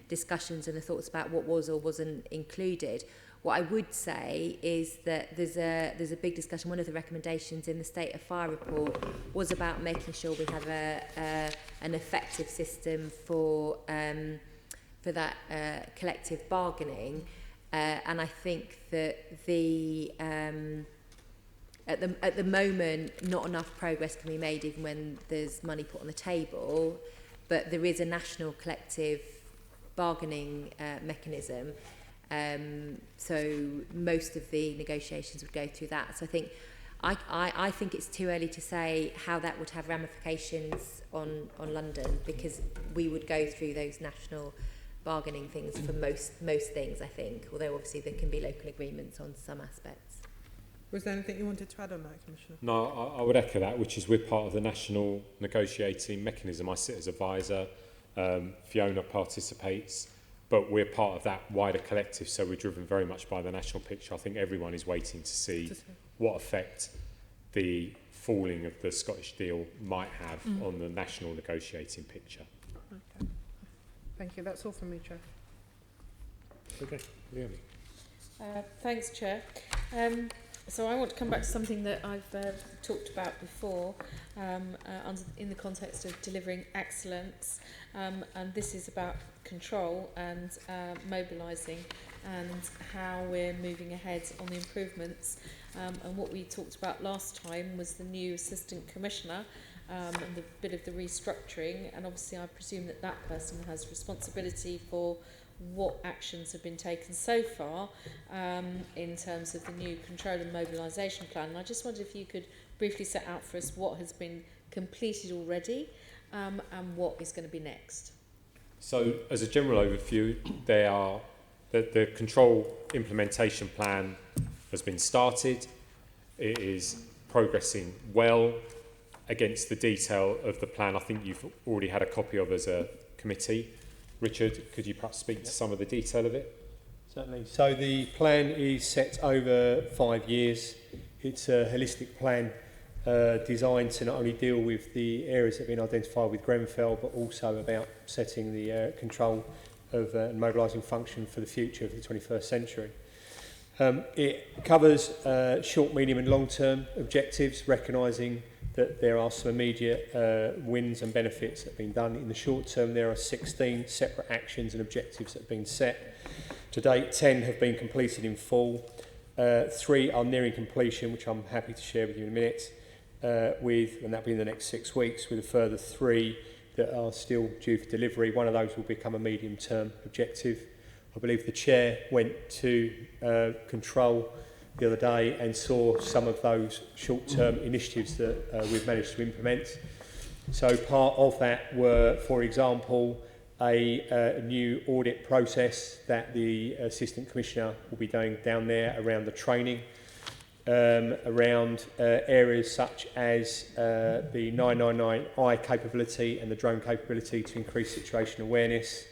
discussions and the thoughts about what was or wasn't included. What I would say is that there's a big discussion. One of the recommendations in the State of Fire report was about making sure we have an effective system for that collective bargaining, and I think that at the moment, not enough progress can be made even when there's money put on the table, but there is a national collective bargaining mechanism. So most of the negotiations would go through that. So I think I think it's too early to say how that would have ramifications on London, because we would go through those national bargaining things for most things, I think, although obviously there can be local agreements on some aspects. Was there anything you wanted to add on that, Commissioner? No, I would echo that, which is we're part of the national negotiating mechanism. I sit as advisor, Fiona participates, but we're part of that wider collective, so we're driven very much by the national picture. I think everyone is waiting to see what effect the falling of the Scottish deal might have on the national negotiating picture. Okay. Thank you. That's all from me, Chair. Okay, Liam. Thanks, Chair. So I want to come back to something that I've talked about before in the context of delivering excellence, and this is about control and mobilising, and how we're moving ahead on the improvements. And what we talked about last time was the new Assistant Commissioner, and the bit of the restructuring, and obviously I presume that that person has responsibility for what actions have been taken so far in terms of the new control and mobilisation plan. And I just wondered if you could briefly set out for us what has been completed already and what is going to be next. So, as a general overview, the control implementation plan has been started. It is progressing well against the detail of the plan. I think you've already had a copy of as a committee. Richard, could you perhaps speak to some of the detail of it? Certainly. So the plan is set over 5 years. It's a holistic plan designed to not only deal with the areas that have been identified with Grenfell, but also about setting the control of and mobilising function for the future of the 21st century. It covers short, medium and long-term objectives, recognising that there are some immediate wins and benefits that have been done. In the short term, there are 16 separate actions and objectives that have been set. To date, 10 have been completed in full. 3 are nearing completion, which I'm happy to share with you in a minute, and that'll be in the next 6 weeks, with a further 3 that are still due for delivery. One of those will become a medium-term objective. I believe the chair went to control the other day and saw some of those short-term initiatives that we've managed to implement. So part of that were, for example, a new audit process that the Assistant Commissioner will be doing down there around the training, around areas such as the 999i capability and the drone capability to increase situational awareness,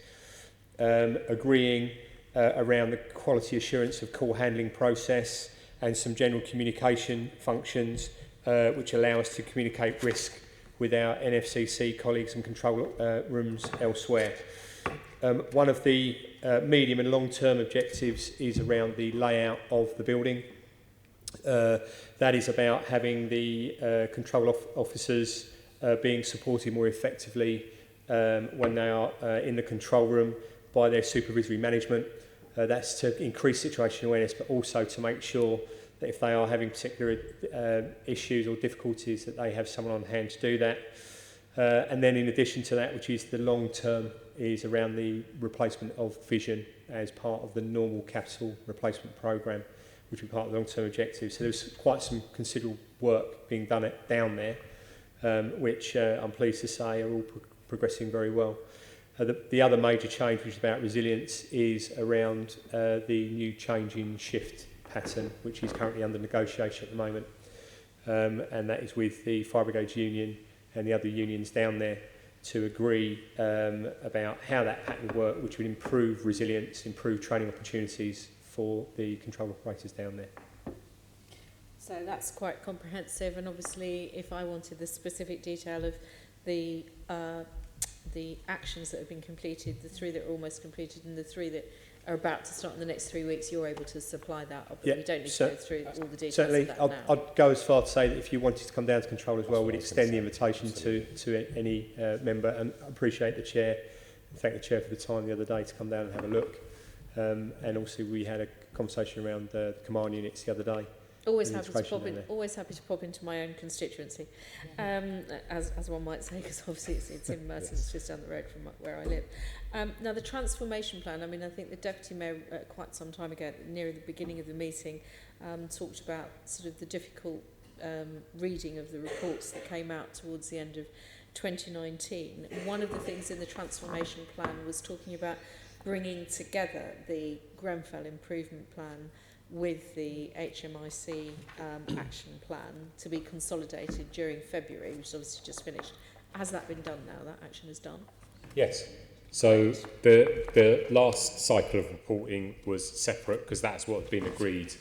agreeing around the quality assurance of call handling process and some general communication functions which allow us to communicate risk with our NFCC colleagues and control rooms elsewhere. One of the medium and long-term objectives is around the layout of the building. That is about having the control officers being supported more effectively when they are in the control room by their supervisory management. That's to increase situational awareness, but also to make sure that if they are having particular issues or difficulties, that they have someone on hand to do that. And then in addition to that, which is the long term, is around the replacement of vision as part of the normal capital replacement programme, which will be part of the long-term objectives. So there's quite some considerable work being done down there, which I'm pleased to say are all progressing very well. The other major change, which is about resilience, is around the new change in shift pattern, which is currently under negotiation at the moment. And that is with the Fire Brigade Union and the other unions down there to agree about how that pattern would work, which would improve resilience, improve training opportunities for the control operators down there. So that's quite comprehensive, and obviously if I wanted the specific detail of the actions that have been completed, the 3 that are almost completed and the 3 that are about to start in the next 3 weeks, you're able to supply that. But we don't need to go through all the details certainly, of that now. I'd go as far to say that if you wanted to come down to control as well, we'd extend the invitation to any member, and I appreciate the chair, thank the chair for the time the other day to come down and have a look. And also we had a conversation around the command units the other day. Always happy to pop into my own constituency, as one might say, because obviously it's in Merton, it's just down the road from where I live. Now the transformation plan, I mean, I think the Deputy Mayor quite some time ago, near the beginning of the meeting, talked about sort of the difficult reading of the reports that came out towards the end of 2019. One of the things in the transformation plan was talking about bringing together the Grenfell improvement plan with the HMIC action plan to be consolidated during February, which is obviously just finished. Has that been done now? That action is done? Yes. So the last cycle of reporting was separate because that's what had been agreed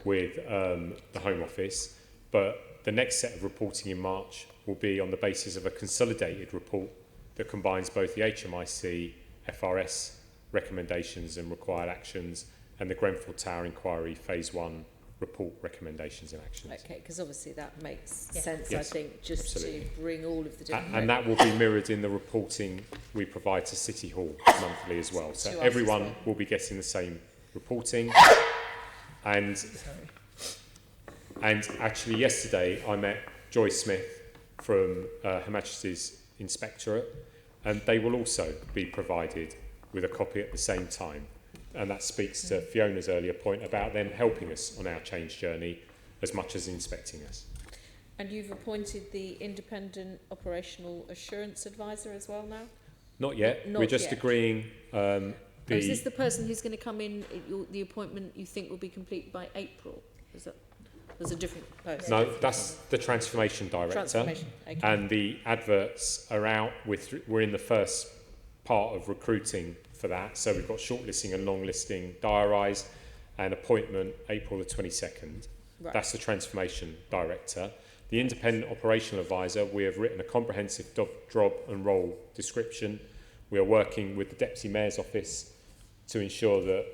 with the Home Office. But the next set of reporting in March will be on the basis of a consolidated report that combines both the HMIC, FRS recommendations and required actions and the Grenfell Tower Inquiry Phase 1 report recommendations and actions. Okay, because obviously that makes sense, I think, just to bring all of the different... And that will be mirrored in the reporting we provide to City Hall monthly as well. So everyone will be getting the same reporting. And actually yesterday I met Joy Smith, from Her Majesty's Inspectorate, and they will also be provided with a copy at the same time. And that speaks to Fiona's earlier point about them helping us on our change journey as much as inspecting us. And you've appointed the Independent Operational Assurance Advisor as well now? Not yet. Not We're just yet. agreeing Is this the person who's going to come in, the appointment you think will be complete by April? Is that, there's a different person? No, that's the Transformation Director. Transformation, okay. And the adverts are out. We're in the first part of recruiting for that. So we've got shortlisting and long-listing diarised, and appointment April the 22nd. Right. That's the Transformation Director. The Independent Operational Advisor, we have written a comprehensive job and role description. We are working with the Deputy Mayor's Office to ensure that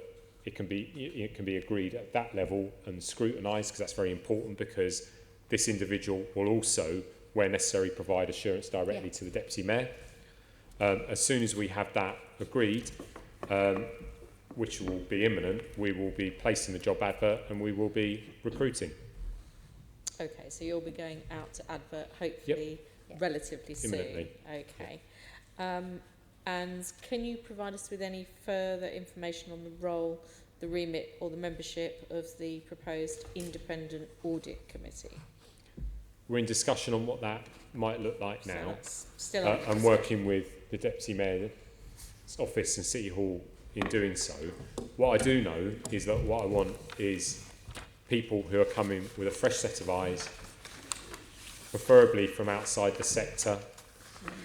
it can be agreed at that level and scrutinised, because that's very important, because this individual will also, where necessary, provide assurance directly to the Deputy Mayor. As soon as we have that agreed, which will be imminent, we will be placing the job advert and we will be recruiting. Okay, so you'll be going out to advert hopefully relatively soon. Imminently. Okay. And can you provide us with any further information on the role, the remit or the membership of the proposed Independent Audit Committee? We're in discussion on what that might look like So now. that's still I'm working with the Deputy Mayor's Office and City Hall in doing so. What I do know is that what I want is people who are coming with a fresh set of eyes, preferably from outside the sector,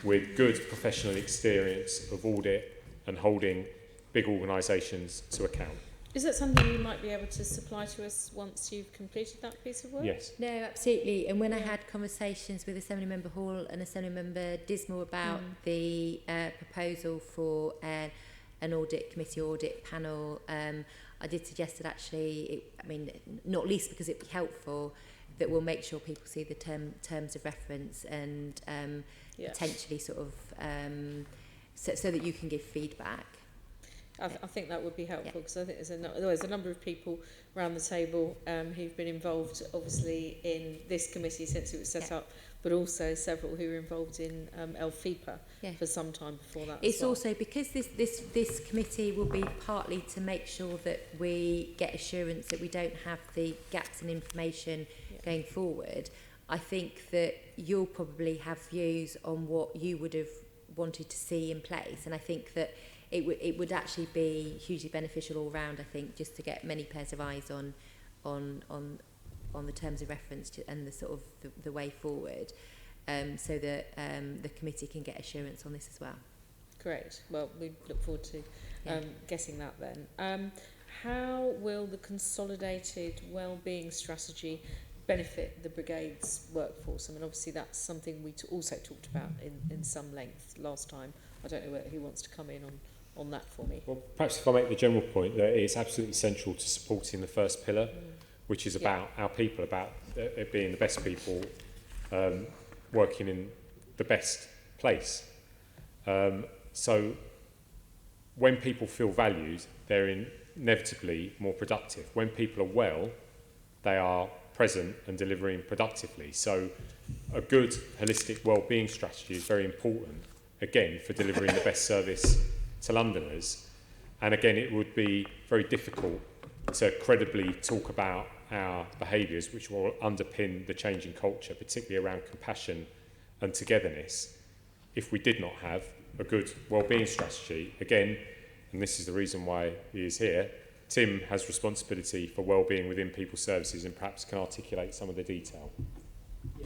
with good professional experience of audit and holding big organisations to account. Is that something you might be able to supply to us once you've completed that piece of work? Yes. No, absolutely. And when I had conversations with Assemblymember Hall and Assemblymember Dismal about the proposal for an audit committee, audit panel, I did suggest that actually, not least because it'd be helpful, that we'll make sure people see the terms of reference and potentially sort of so that you can give feedback. I think that would be helpful, because I think there's a number of people around the table who've been involved obviously in this committee since it was set up, but also several who were involved in LFIPA for some time before that. It's also because this committee will be partly to make sure that we get assurance that we don't have the gaps in information going forward. I think that you'll probably have views on what you would have wanted to see in place, and I think that it would actually be hugely beneficial all round, I think, just to get many pairs of eyes on the terms of reference and the sort of the way forward, so that the committee can get assurance on this as well. Great. Well, we look forward to getting that then. How will the consolidated wellbeing strategy benefit the brigade's workforce? I mean, obviously that's something we also talked about in some length last time. I don't know who wants to come in on that for me. Well, perhaps if I make the general point that it's absolutely essential to supporting the first pillar, which is about our people, about it being the best people working in the best place. So when people feel valued, they're inevitably more productive. When people are well, they are present and delivering productively. So a good holistic wellbeing strategy is very important, again, for delivering the best service to Londoners. And again, it would be very difficult to credibly talk about our behaviours which will underpin the changing culture, particularly around compassion and togetherness, if we did not have a good wellbeing strategy. Again, and this is the reason why he is here, Tim has responsibility for wellbeing within people services and perhaps can articulate some of the detail.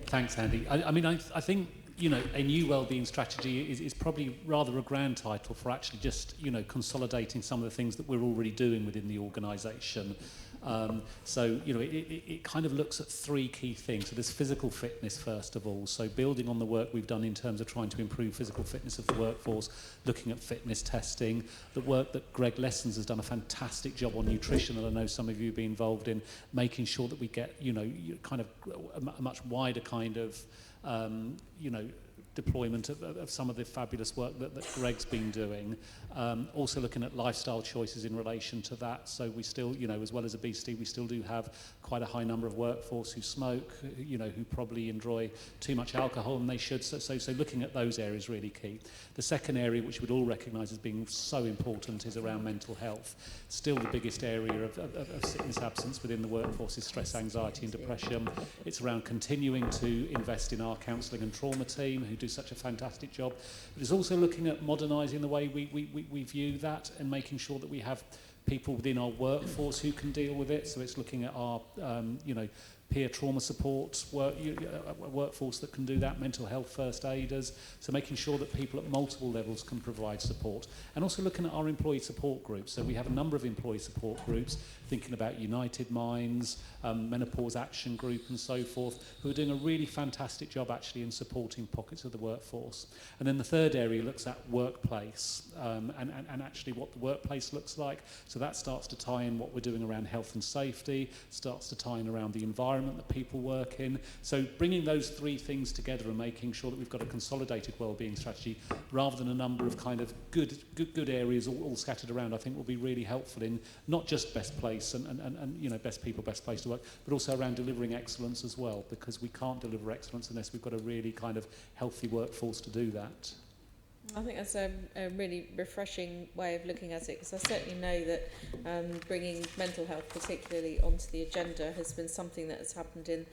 Thanks, Andy. I think, a new wellbeing strategy is probably rather a grand title for actually just, consolidating some of the things that we're already doing within the organisation. It kind of looks at three key things. So there's physical fitness, first of all. So building on the work we've done in terms of trying to improve physical fitness of the workforce, looking at fitness testing, the work that Greg Lessons has done a fantastic job on nutrition, that I know some of you have been involved in, making sure that we get, kind of a much wider kind of, deployment of some of the fabulous work that Greg's been doing. Also looking at lifestyle choices in relation to that. So we still, you know, as well as obesity, we still do have quite a high number of workforce who smoke, you know, who probably enjoy too much alcohol, and they should. So looking at those areas really key. The second area, which we'd all recognise as being so important, is around mental health. Still the biggest area of sickness absence within the workforce is stress, anxiety and depression. It's around continuing to invest in our counselling and trauma team, who do such a fantastic job. But it's also looking at modernising the way we view that and making sure that we have people within our workforce who can deal with it. So it's looking at our, you know, peer trauma support workforce that can do that, mental health first aiders, so making sure that people at multiple levels can provide support. And also looking at our employee support groups. So we have a number of employee support groups, thinking about United Minds, Menopause Action Group and so forth, who are doing a really fantastic job actually in supporting pockets of the workforce. And then the third area looks at workplace and actually what the workplace looks like. So that starts to tie in what we're doing around health and safety, starts to tie in around the environment that people work in. So bringing those three things together and making sure that we've got a consolidated wellbeing strategy rather than a number of kind of good areas all scattered around, I think will be really helpful in not just best place and you know, best people, best place to work, but also around delivering excellence as well, because we can't deliver excellence unless we've got a really kind of healthy workforce to do that. I think that's a really refreshing way of looking at it, because I certainly know that bringing mental health particularly onto the agenda has been something that has happened in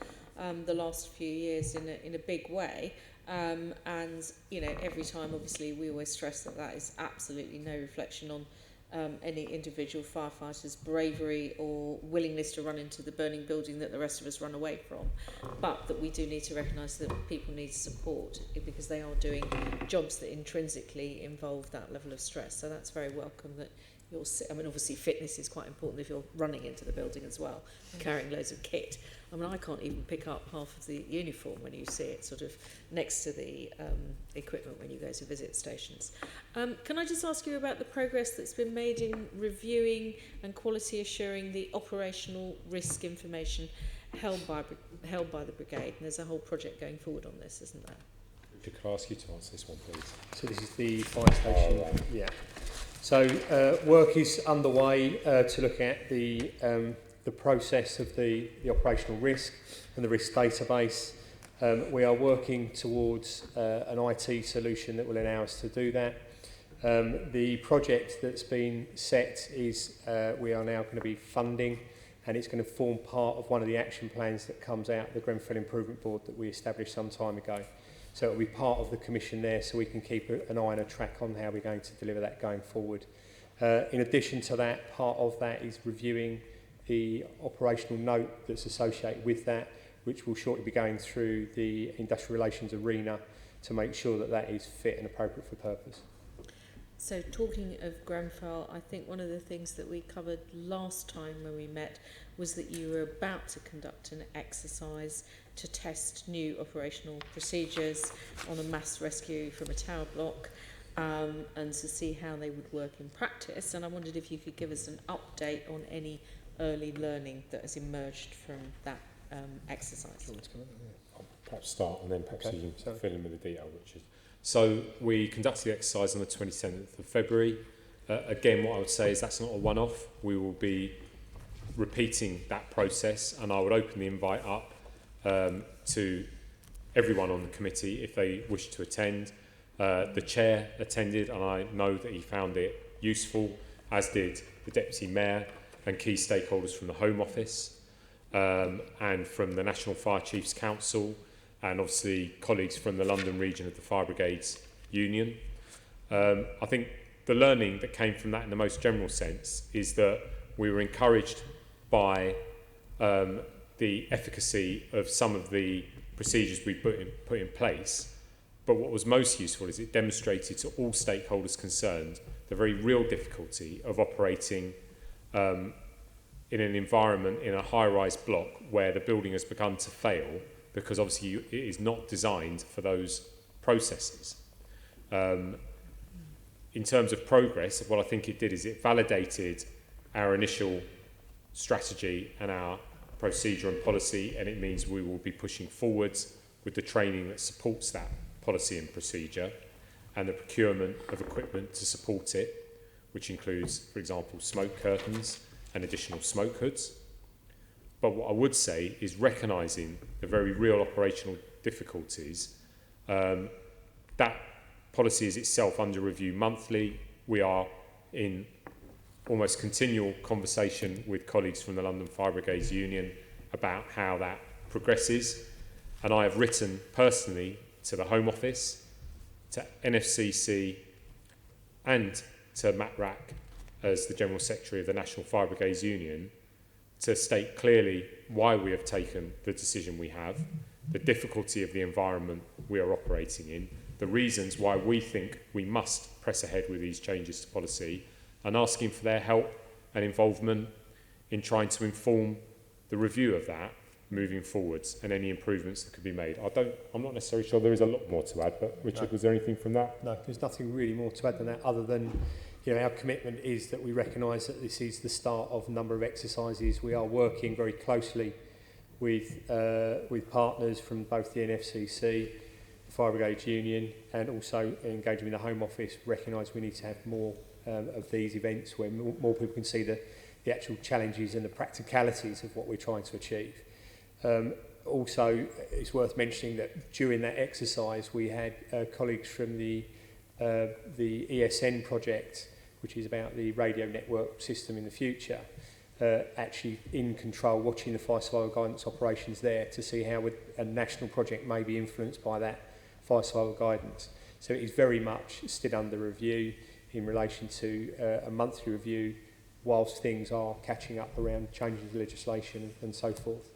the last few years in a big way. And, you know, every time, obviously, we always stress that that is absolutely no reflection on any individual firefighter's bravery or willingness to run into the burning building that the rest of us run away from, but that we do need to recognise that people need support because they are doing jobs that intrinsically involve that level of stress. So that's very welcome that you're, I mean, obviously fitness is quite important if you're running into the building as well, carrying loads of kit. I mean, I can't even pick up half of the uniform when you see it sort of next to the equipment when you go to visit stations. Can I just ask you about the progress that's been made in reviewing and quality assuring the operational risk information held by the brigade? And there's a whole project going forward on this, isn't there? Could I ask you to answer this one, please? So this is the fire station. Right. Yeah. So work is underway to look at the process of the operational risk and the risk database. We are working towards an IT solution that will allow us to do that. The project that's been set is we are now going to be funding, and it's going to form part of one of the action plans that comes out of the Grenfell Improvement Board that we established some time ago. So it will be part of the commission there, so we can keep an eye and a track on how we're going to deliver that going forward. In addition to that, part of that is reviewing the operational note that's associated with that, which will shortly be going through the industrial relations arena to make sure that that is fit and appropriate for purpose. So talking of Grenfell, I think one of the things that we covered last time when we met was that you were about to conduct an exercise to test new operational procedures on a mass rescue from a tower block and to see how they would work in practice. And I wondered if you could give us an update on any early learning that has emerged from that exercise. I'll perhaps start and then perhaps you can fill in with the detail, Richard. So we conducted the exercise on the 27th of February. Again, what I would say is that's not a one-off. We will be repeating that process, and I would open the invite up to everyone on the committee if they wish to attend. The chair attended, and I know that he found it useful, as did the deputy mayor and key stakeholders from the Home Office and from the National Fire Chiefs Council, and obviously colleagues from the London region of the Fire Brigades Union. I think the learning that came from that in the most general sense is that we were encouraged by the efficacy of some of the procedures we put in place. But what was most useful is it demonstrated to all stakeholders concerned the very real difficulty of operating in an environment in a high-rise block where the building has begun to fail because obviously it is not designed for those processes. In terms of progress, what I think it did is it validated our initial strategy and our procedure and policy, and it means we will be pushing forwards with the training that supports that. policy and procedure, and the procurement of equipment to support it, which includes, for example, smoke curtains and additional smoke hoods. But what I would say is recognising the very real operational difficulties. That policy is itself under review monthly. We are in almost continual conversation with colleagues from the London Fire Brigade Union about how that progresses. And I have written personally to the Home Office, to NFCC and to Matt Rack as the General Secretary of the National Fire Brigade Union to state clearly why we have taken the decision we have, the difficulty of the environment we are operating in, the reasons why we think we must press ahead with these changes to policy, and asking for their help and involvement in trying to inform the review of that moving forwards and any improvements that could be made. I'm not necessarily sure there is a lot more to add, but Richard, No. was there anything from that? No, there's nothing really more to add than that, other than our commitment is that we recognise that this is the start of a number of exercises. We are working very closely with partners from both the NFCC, the Fire Brigade Union, and also engaging with the Home Office. Recognise we need to have more of these events where more people can see the actual challenges and the practicalities of what we're trying to achieve. Also, it's worth mentioning that during that exercise we had colleagues from the ESN project, which is about the radio network system in the future, actually in control, watching the fire survival guidance operations there to see how a national project may be influenced by that fire survival guidance. So it is very much still under review in relation to a monthly review whilst things are catching up around changes in legislation and so forth.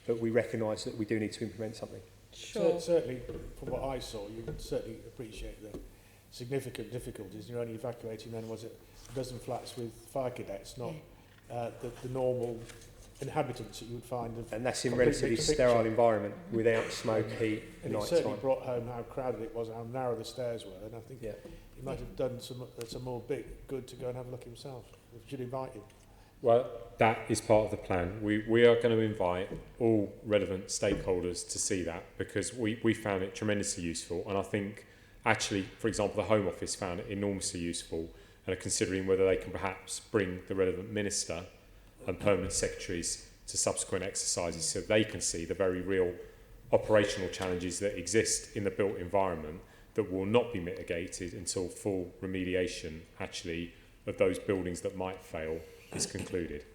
But we recognise that we do need to implement something. Sure. Certainly, from what I saw, you would certainly appreciate the significant difficulties. You're only evacuating then, was it, a dozen flats with fire cadets, not the normal inhabitants that you would find. And that's in relatively sterile environment without smoke, heat, and night it certainly time. brought home how crowded it was, how narrow the stairs were, and I think he might have done some more big good to go and have a look himself. We should invite him. Well, that is part of the plan. We are going to invite all relevant stakeholders to see that, because we found it tremendously useful, and I think actually, for example, the Home Office found it enormously useful and are considering whether they can perhaps bring the relevant minister and permanent secretaries to subsequent exercises so they can see the very real operational challenges that exist in the built environment that will not be mitigated until full remediation actually of those buildings that might fail is concluded.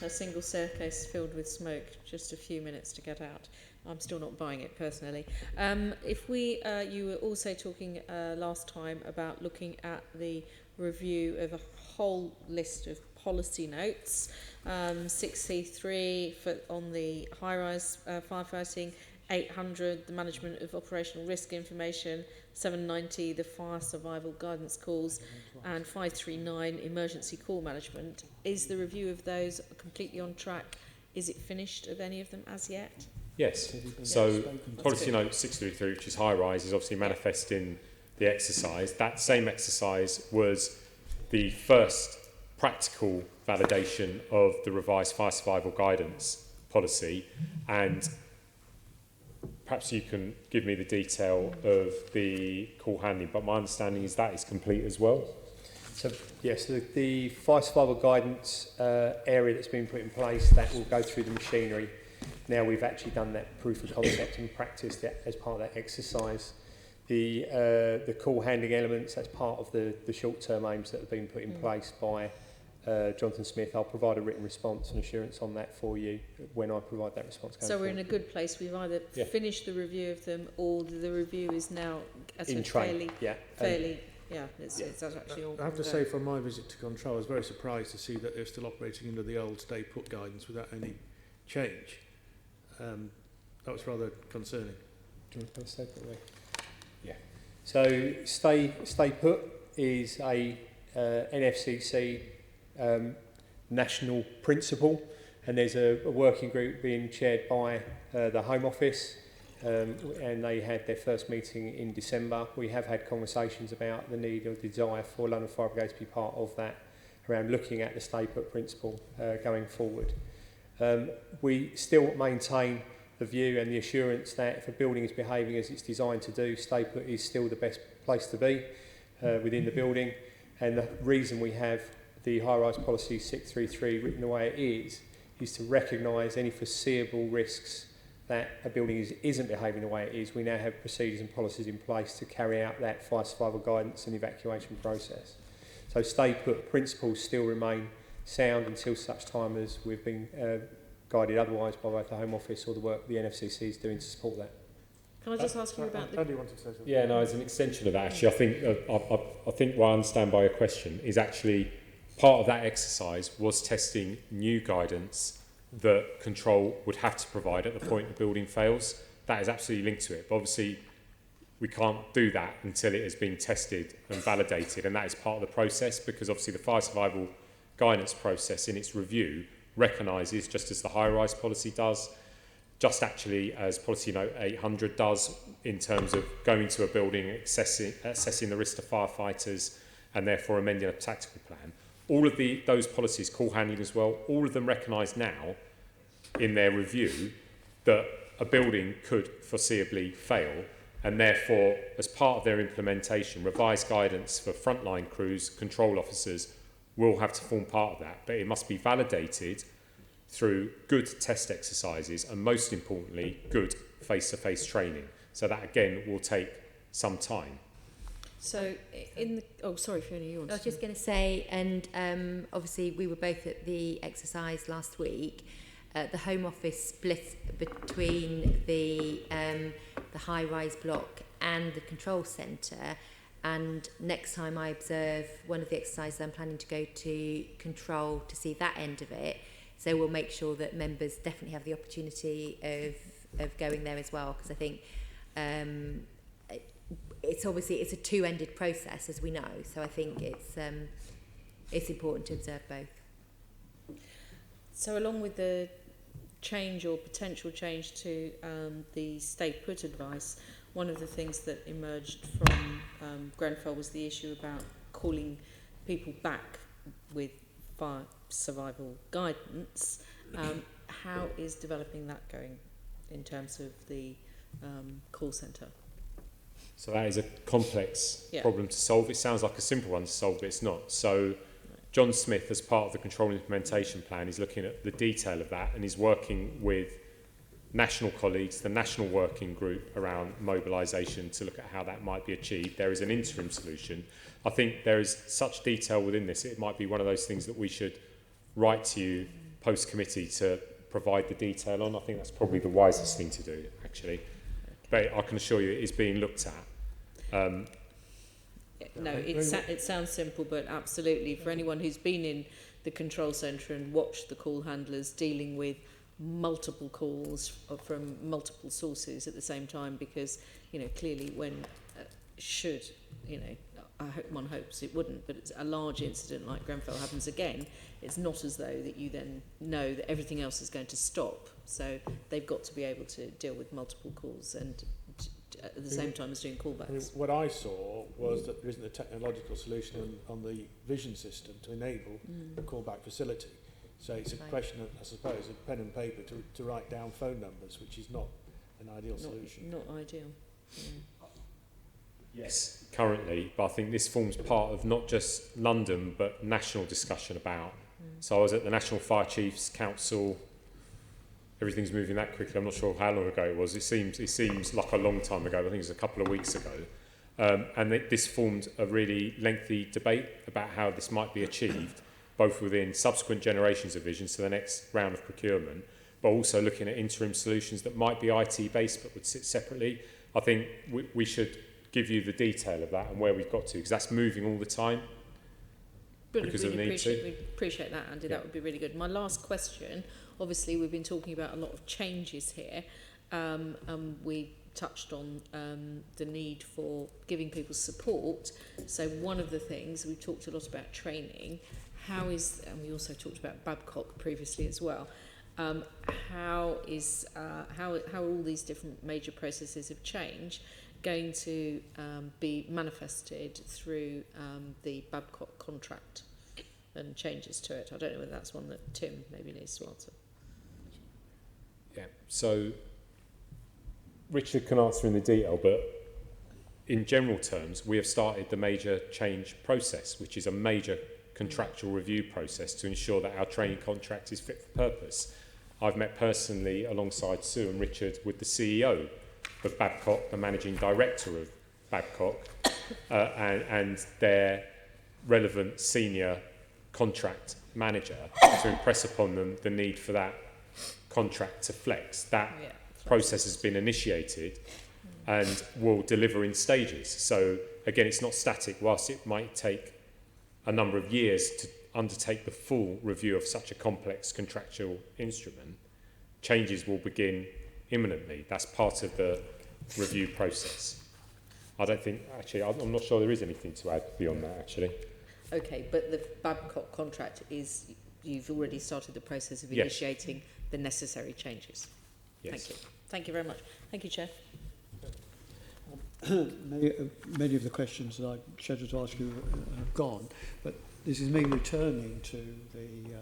A single staircase filled with smoke, just a few minutes to get out. I'm still not buying it personally. You were also talking last time about looking at the review of a whole list of policy notes. 6C3 on the high-rise firefighting, 800 the management of operational risk information, 790 the fire survival guidance calls, and 539 emergency call management. Is the review of those completely on track? Is it finished of any of them as yet? Yes. So policy note 633, which is high rise, is obviously manifest in the exercise. That same exercise was the first practical validation of the revised fire survival guidance policy, and perhaps you can give me the detail of the call handling, but my understanding is that is complete as well. So yes, the fire survival guidance area that's been put in place, that will go through the machinery. Now we've actually done that proof of concept and practiced it as part of that exercise. The call handling elements, that's part of the short-term aims that have been put in place by Jonathan Smith. I'll provide a written response and assurance on that for you when I provide that response. So we're in a good place. We've either finished the review of them, or the review is now in train. It's actually all. I have to say, from my visit to Control, I was very surprised to see that they're still operating under the old stay put guidance without any change. That was rather concerning. Do you want to stay put? Yeah. So stay put is a NFCC national principle, and there's a working group being chaired by the Home Office, and they had their first meeting in December. We have had conversations about the need or desire for London Fire Brigade to be part of that, around looking at the stay put principle going forward. We still maintain the view and the assurance that if a building is behaving as it's designed to do, stay put is still the best place to be within the building. And the reason we have the high-rise policy 633 written the way it is to recognise any foreseeable risks that a building isn't behaving the way it is. We now have procedures and policies in place to carry out that fire survival guidance and evacuation process. So stay put principles still remain sound until such time as we've been guided otherwise by both the Home Office or the work the NFCC is doing to support that. Can I just ask you about the... Andy wanted to say something. Yeah, no, as an extension of that, actually, I think what I understand by your question is actually part of that exercise was testing new guidance that control would have to provide at the point the building fails. That is absolutely linked to it. But obviously, we can't do that until it has been tested and validated, and that is part of the process, because obviously the fire survival guidance process in its review recognises, just as the high-rise policy does, just actually as policy note 800 does in terms of going to a building, assessing the risk to firefighters and therefore amending a tactical plan. All of those policies, call handling as well, all of them recognise now in their review that a building could foreseeably fail, and therefore, as part of their implementation, revised guidance for frontline crews, control officers will have to form part of that, but it must be validated through good test exercises and, most importantly, good face-to-face training. So that, again, will take some time. So, in the... Oh, sorry, Fiona, you want to... I was just going to say, and obviously we were both at the exercise last week. The Home Office split between the high-rise block and the control centre, and next time I observe one of the exercises, I'm planning to go to control to see that end of it. So we'll make sure that members definitely have the opportunity of going there as well, because I think it's a two-ended process, as we know. So I think it's important to observe both. So along with the change or potential change to the stay put advice, one of the things that emerged from Grenfell was the issue about calling people back with fire survival guidance. How is developing that going in terms of the call centre? So that is a complex problem to solve. It sounds like a simple one to solve, but it's not. So John Smith, as part of the Control and Implementation Plan, is looking at the detail of that and is working with national colleagues, the national working group around mobilisation to look at how that might be achieved. There is an interim solution. I think there is such detail within this, it might be one of those things that we should write to you post-committee to provide the detail on. I think that's probably the wisest thing to do, actually. But I can assure you it is being looked at. No, it sounds simple, but absolutely, for anyone who's been in the control centre and watched the call handlers dealing with multiple calls from multiple sources at the same time, because, you know, clearly when one hopes it wouldn't, but it's a large incident like Grenfell happens again, it's not as though that you then know that everything else is going to stop. So they've got to be able to deal with multiple calls and at the same time as doing callbacks. What I saw was that there isn't a technological solution on the vision system to enable a callback facility. So it's a question of, I suppose, of pen and paper to write down phone numbers, which is not an ideal solution. Not ideal. Yes, currently, but I think this forms part of not just London, but national discussion about. So I was at the National Fire Chiefs Council. Everything's moving that quickly. I'm not sure how long ago it was. It seems like a long time ago. I think it was a couple of weeks ago. And this formed a really lengthy debate about how this might be achieved, both within subsequent generations of vision, so the next round of procurement, but also looking at interim solutions that might be IT-based but would sit separately. I think we should give you the detail of that and where we've got to, because that's moving all the time. Because really we appreciate that, Andy. That would be really good. My last question, obviously we've been talking about a lot of changes here. We touched on the need for giving people support. So one of the things, we've talked a lot about training. And we also talked about Babcock previously as well. How are all these different major processes of change going to be manifested through the Babcock contract and changes to it? I don't know whether that's one that Tim maybe needs to answer. Yeah, so Richard can answer in the detail, but in general terms, we have started the major change process, which is a major contractual review process to ensure that our training contract is fit for purpose. I've met personally alongside Sue and Richard with the CEO of Babcock, the managing director of Babcock, and their relevant senior contract manager to impress upon them the need for that contract to flex. That process has been initiated and will deliver in stages. So again, it's not static. Whilst it might take a number of years to undertake the full review of such a complex contractual instrument, changes will begin imminently. That's part of the review process. I don't think, actually, I'm not sure there is anything to add beyond that, actually. Okay, but the Babcock contract is, you've already started the process of initiating the necessary changes. Yes. Thank you. Thank you very much. Thank you, Chair. Many of the questions that I scheduled to ask you have gone, but this is me returning to the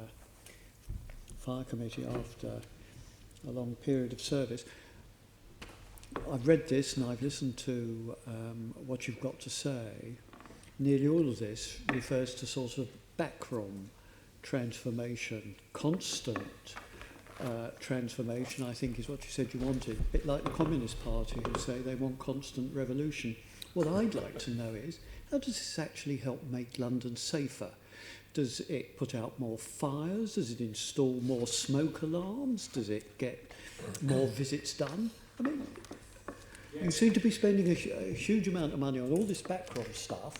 Fire Committee after a long period of service. I've read this and I've listened to what you've got to say. Nearly all of this refers to sort of backroom transformation, constant transformation, I think is what you said you wanted. A bit like the Communist Party who say they want constant revolution. What I'd like to know is, how does this actually help make London safer? Does it put out more fires? Does it install more smoke alarms? Does it get more visits done? I mean, you seem to be spending a huge amount of money on all this background stuff.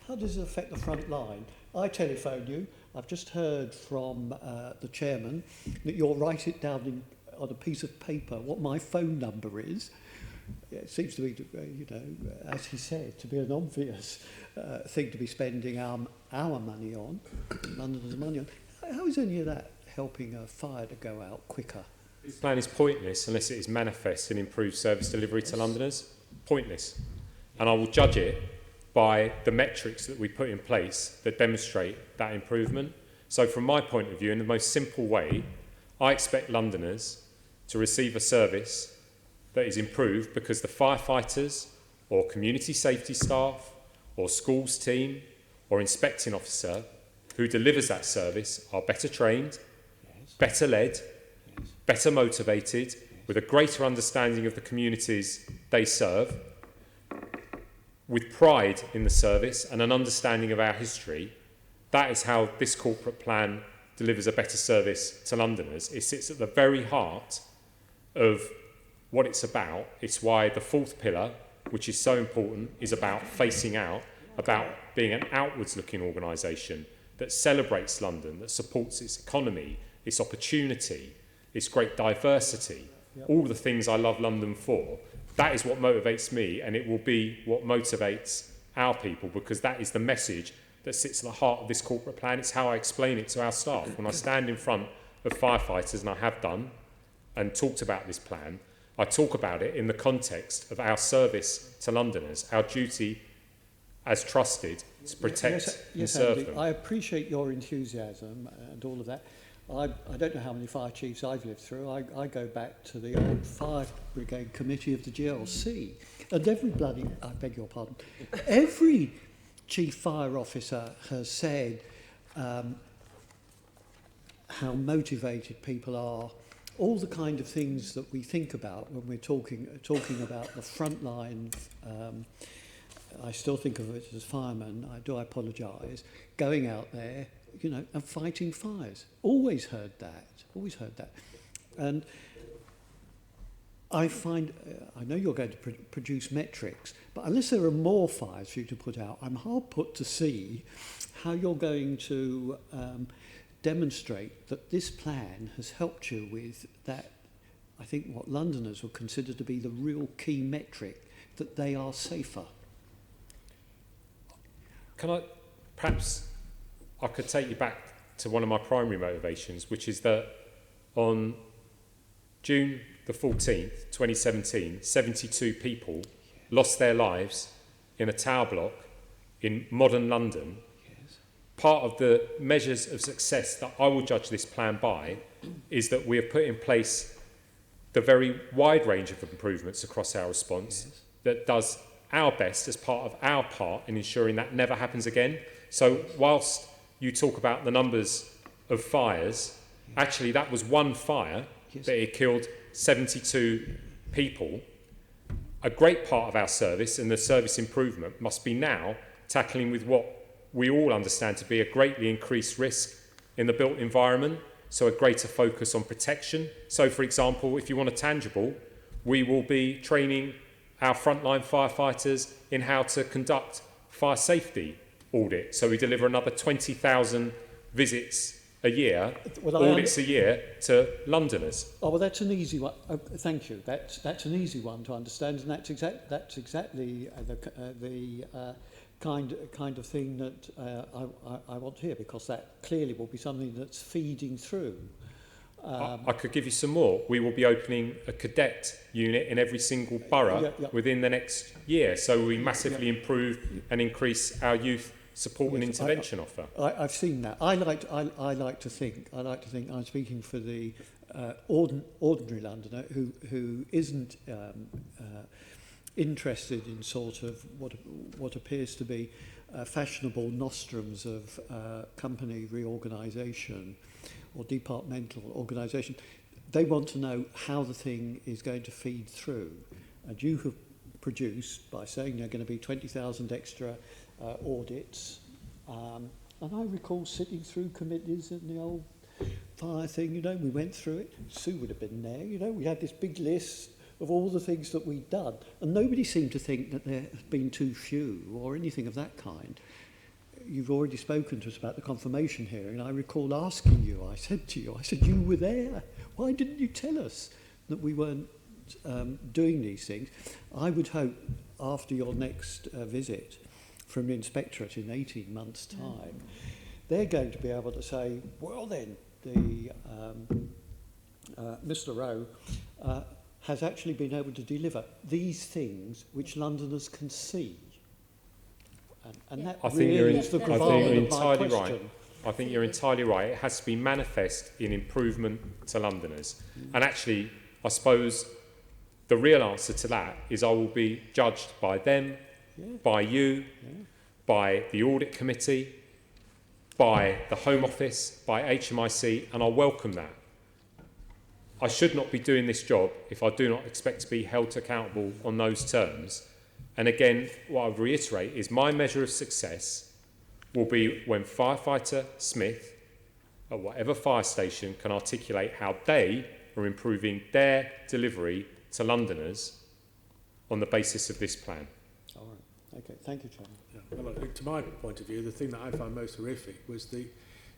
How does it affect the front line? I telephone you. I've just heard from the chairman that you'll write it down on a piece of paper what my phone number is. It seems to be, you know, as he said, to be an obvious thing to be spending our money on, London's money on. How is any of that helping a fire to go out quicker? This plan is pointless unless it is manifest and improved service delivery to Londoners. Pointless. And I will judge it by the metrics that we put in place that demonstrate that improvement. So from my point of view, in the most simple way, I expect Londoners to receive a service that is improved because the firefighters or community safety staff or schools team or inspecting officer who delivers that service are better trained, better led, better motivated, with a greater understanding of the communities they serve, with pride in the service and an understanding of our history. That is how this corporate plan delivers a better service to Londoners. It sits at the very heart of what it's about. It's why the fourth pillar, which is so important, is about facing out, about being an outwards-looking organisation that celebrates London, that supports its economy, its opportunity, its great diversity, all the things I love London for. That is what motivates me, and it will be what motivates our people, because that is the message that sits at the heart of this corporate plan. It's how I explain it to our staff. When I stand in front of firefighters, and I have done, and talked about this plan, I talk about it in the context of our service to Londoners, our duty as trusted to protect and serve Andy, them. I appreciate your enthusiasm and all of that. I don't know how many fire chiefs I've lived through. I go back to the old Fire Brigade Committee of the GLC. And every bloody, I beg your pardon, every chief fire officer has said how motivated people are, all the kind of things that we think about when we're talking about the front line. I still think of it as firemen. I apologise. Going out there, you know, and fighting fires. Always heard that. And I find, I know you're going to produce metrics, but unless there are more fires for you to put out, I'm hard put to see how you're going to demonstrate that this plan has helped you with that, I think what Londoners would consider to be the real key metric, that they are safer. Can I, perhaps I could take you back to one of my primary motivations, which is that on June the 14th, 2017, 72 people lost their lives in a tower block in modern London. Part of the measures of success that I will judge this plan by is that we have put in place the very wide range of improvements across our response that does our best as part of our part in ensuring that never happens again. So whilst you talk about the numbers of fires, actually that was one fire that it killed 72 people. A great part of our service and the service improvement must be now tackling with what we all understand to be a greatly increased risk in the built environment, so a greater focus on protection. So, for example, if you want a tangible, we will be training our frontline firefighters in how to conduct fire safety audits. So we deliver another 20,000 visits a year, audits a year to Londoners. Oh, well, that's an easy one. Thank you. That's an easy one to understand, and that's exactly the kind of thing that I want to hear, because that clearly will be something that's feeding through. I could give you some more. We will be opening a cadet unit in every single borough within the next year. So we massively improve and increase our youth support and intervention offer. I've seen that. I like to think I'm speaking for the ordinary Londoner who isn't interested in sort of what appears to be fashionable nostrums of company reorganisation or departmental organisation. They want to know how the thing is going to feed through. And you have produced, by saying there are going to be 20,000 extra audits, and I recall sitting through committees and the old fire thing, you know, we went through it. Sue would have been there, you know, we had this big list of all the things that we'd done, and nobody seemed to think that there had been too few or anything of that kind. You've already spoken to us about the confirmation hearing, and I recall asking you, I said you were there, why didn't you tell us that we weren't doing these things? I would hope after your next visit from the inspectorate in 18 months' time, they're going to be able to say, well then, the Mr. Rowe has actually been able to deliver these things which Londoners can see. And that really is the gravamen of my question. I think you're entirely right. It has to be manifest in improvement to Londoners. And actually, I suppose the real answer to that is I will be judged by them, by you, by the audit committee, by the Home Office, by HMIC, and I welcome that. I should not be doing this job if I do not expect to be held accountable on those terms. And again, what I reiterate is my measure of success will be when firefighter Smith, at whatever fire station, can articulate how they are improving their delivery to Londoners on the basis of this plan. All right. Okay. Thank you, Chairman. Yeah. Well, to my point of view, the thing that I found most horrific was the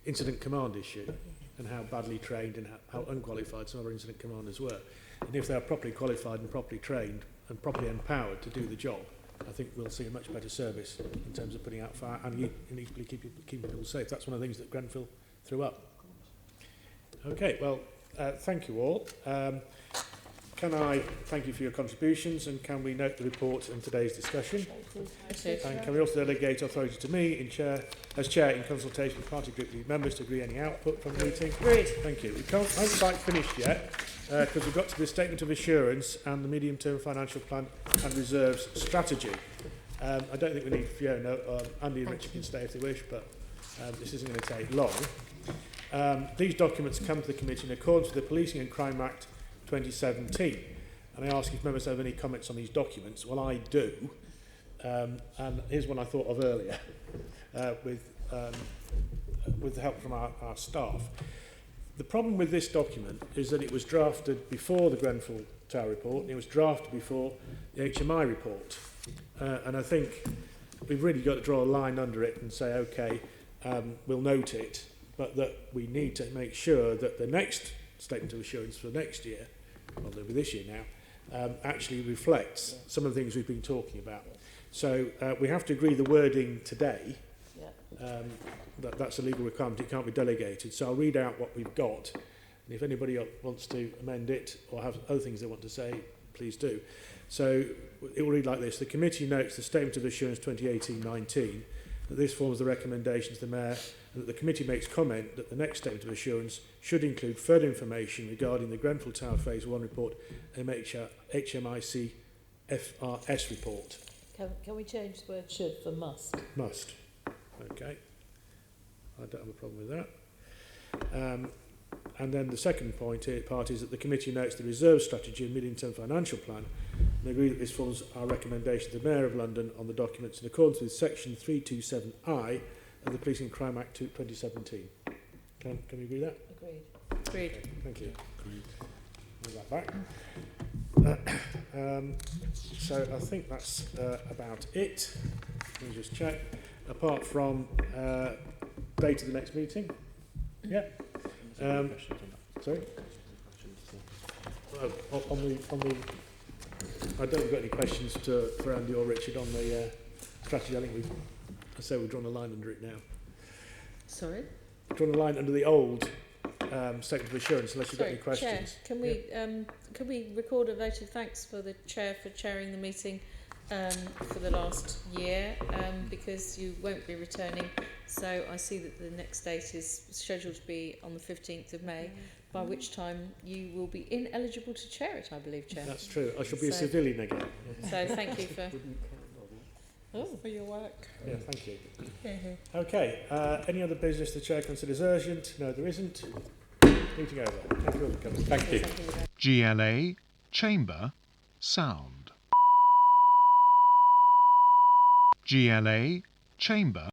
incident command issue and how badly trained and how unqualified some of our incident commanders were. And if they are properly qualified and properly trained and properly empowered to do the job, I think we'll see a much better service in terms of putting out fire and equally keeping people safe. That's one of the things that Grenfell threw up. Okay, well, thank you all. Can I thank you for your contributions, and can we note the report in today's discussion? And can we also delegate authority to me as chair in consultation with party group lead members to agree any output from the meeting? Great. Thank you. We haven't quite finished yet, because we've got to the statement of assurance and the medium-term financial plan and reserves strategy. I don't think we need Fiona or Andy and Richard can stay if they wish, but this isn't going to take long. These documents come to the committee in accordance with the Policing and Crime Act 2017, and I ask if members have any comments on these documents. Well, I do, and here's one I thought of earlier with the help from our staff. The problem with this document is that it was drafted before the Grenfell Tower report, and it was drafted before the HMI report, and I think we've really got to draw a line under it and say, okay, we'll note it, but that we need to make sure that the next statement of assurance for next year, well, it'll be this year now, actually reflects some of the things we've been talking about. So we have to agree the wording today. That's a legal requirement. It can't be delegated. So I'll read out what we've got, and if anybody wants to amend it or have other things they want to say, please do. So it will read like this. The committee notes the Statement of Assurance 2018-19 that this forms the recommendation to the Mayor and that the committee makes comment that the next statement of assurance should include further information regarding the Grenfell Tower Phase 1 report and HMIC FRS report. Can we change the word should for must? Must. Okay. I don't have a problem with that. And then the second part is that the committee notes the reserve strategy and medium-term financial plan and agree that this forms our recommendation to the Mayor of London on the documents in accordance with section 327I of the Policing and Crime Act 2017. Can we agree with that? Agreed. Agreed. Okay, thank you. Move that back. So I think that's about it. Let me just check. Apart from date of the next meeting. Yeah. Sorry. On the. I don't think we've got any questions for Andy or Richard on the strategy. I think we've drawn a line under it now. Sorry? Drawn a line under the old statement of assurance, unless you've got any Chair, questions. can we record a vote of thanks for the Chair for chairing the meeting for the last year, because you won't be returning. So I see that the next date is scheduled to be on the 15th of May, by which time you will be ineligible to chair it, I believe, Chair. That's true. I shall be a civilian again. So thank you for your work. Yeah, thank you. Okay, any other business the Chair considers urgent? No, there isn't. Meeting over. Thank you all for coming. Thank you. GLA Chamber Sound. GLA Chamber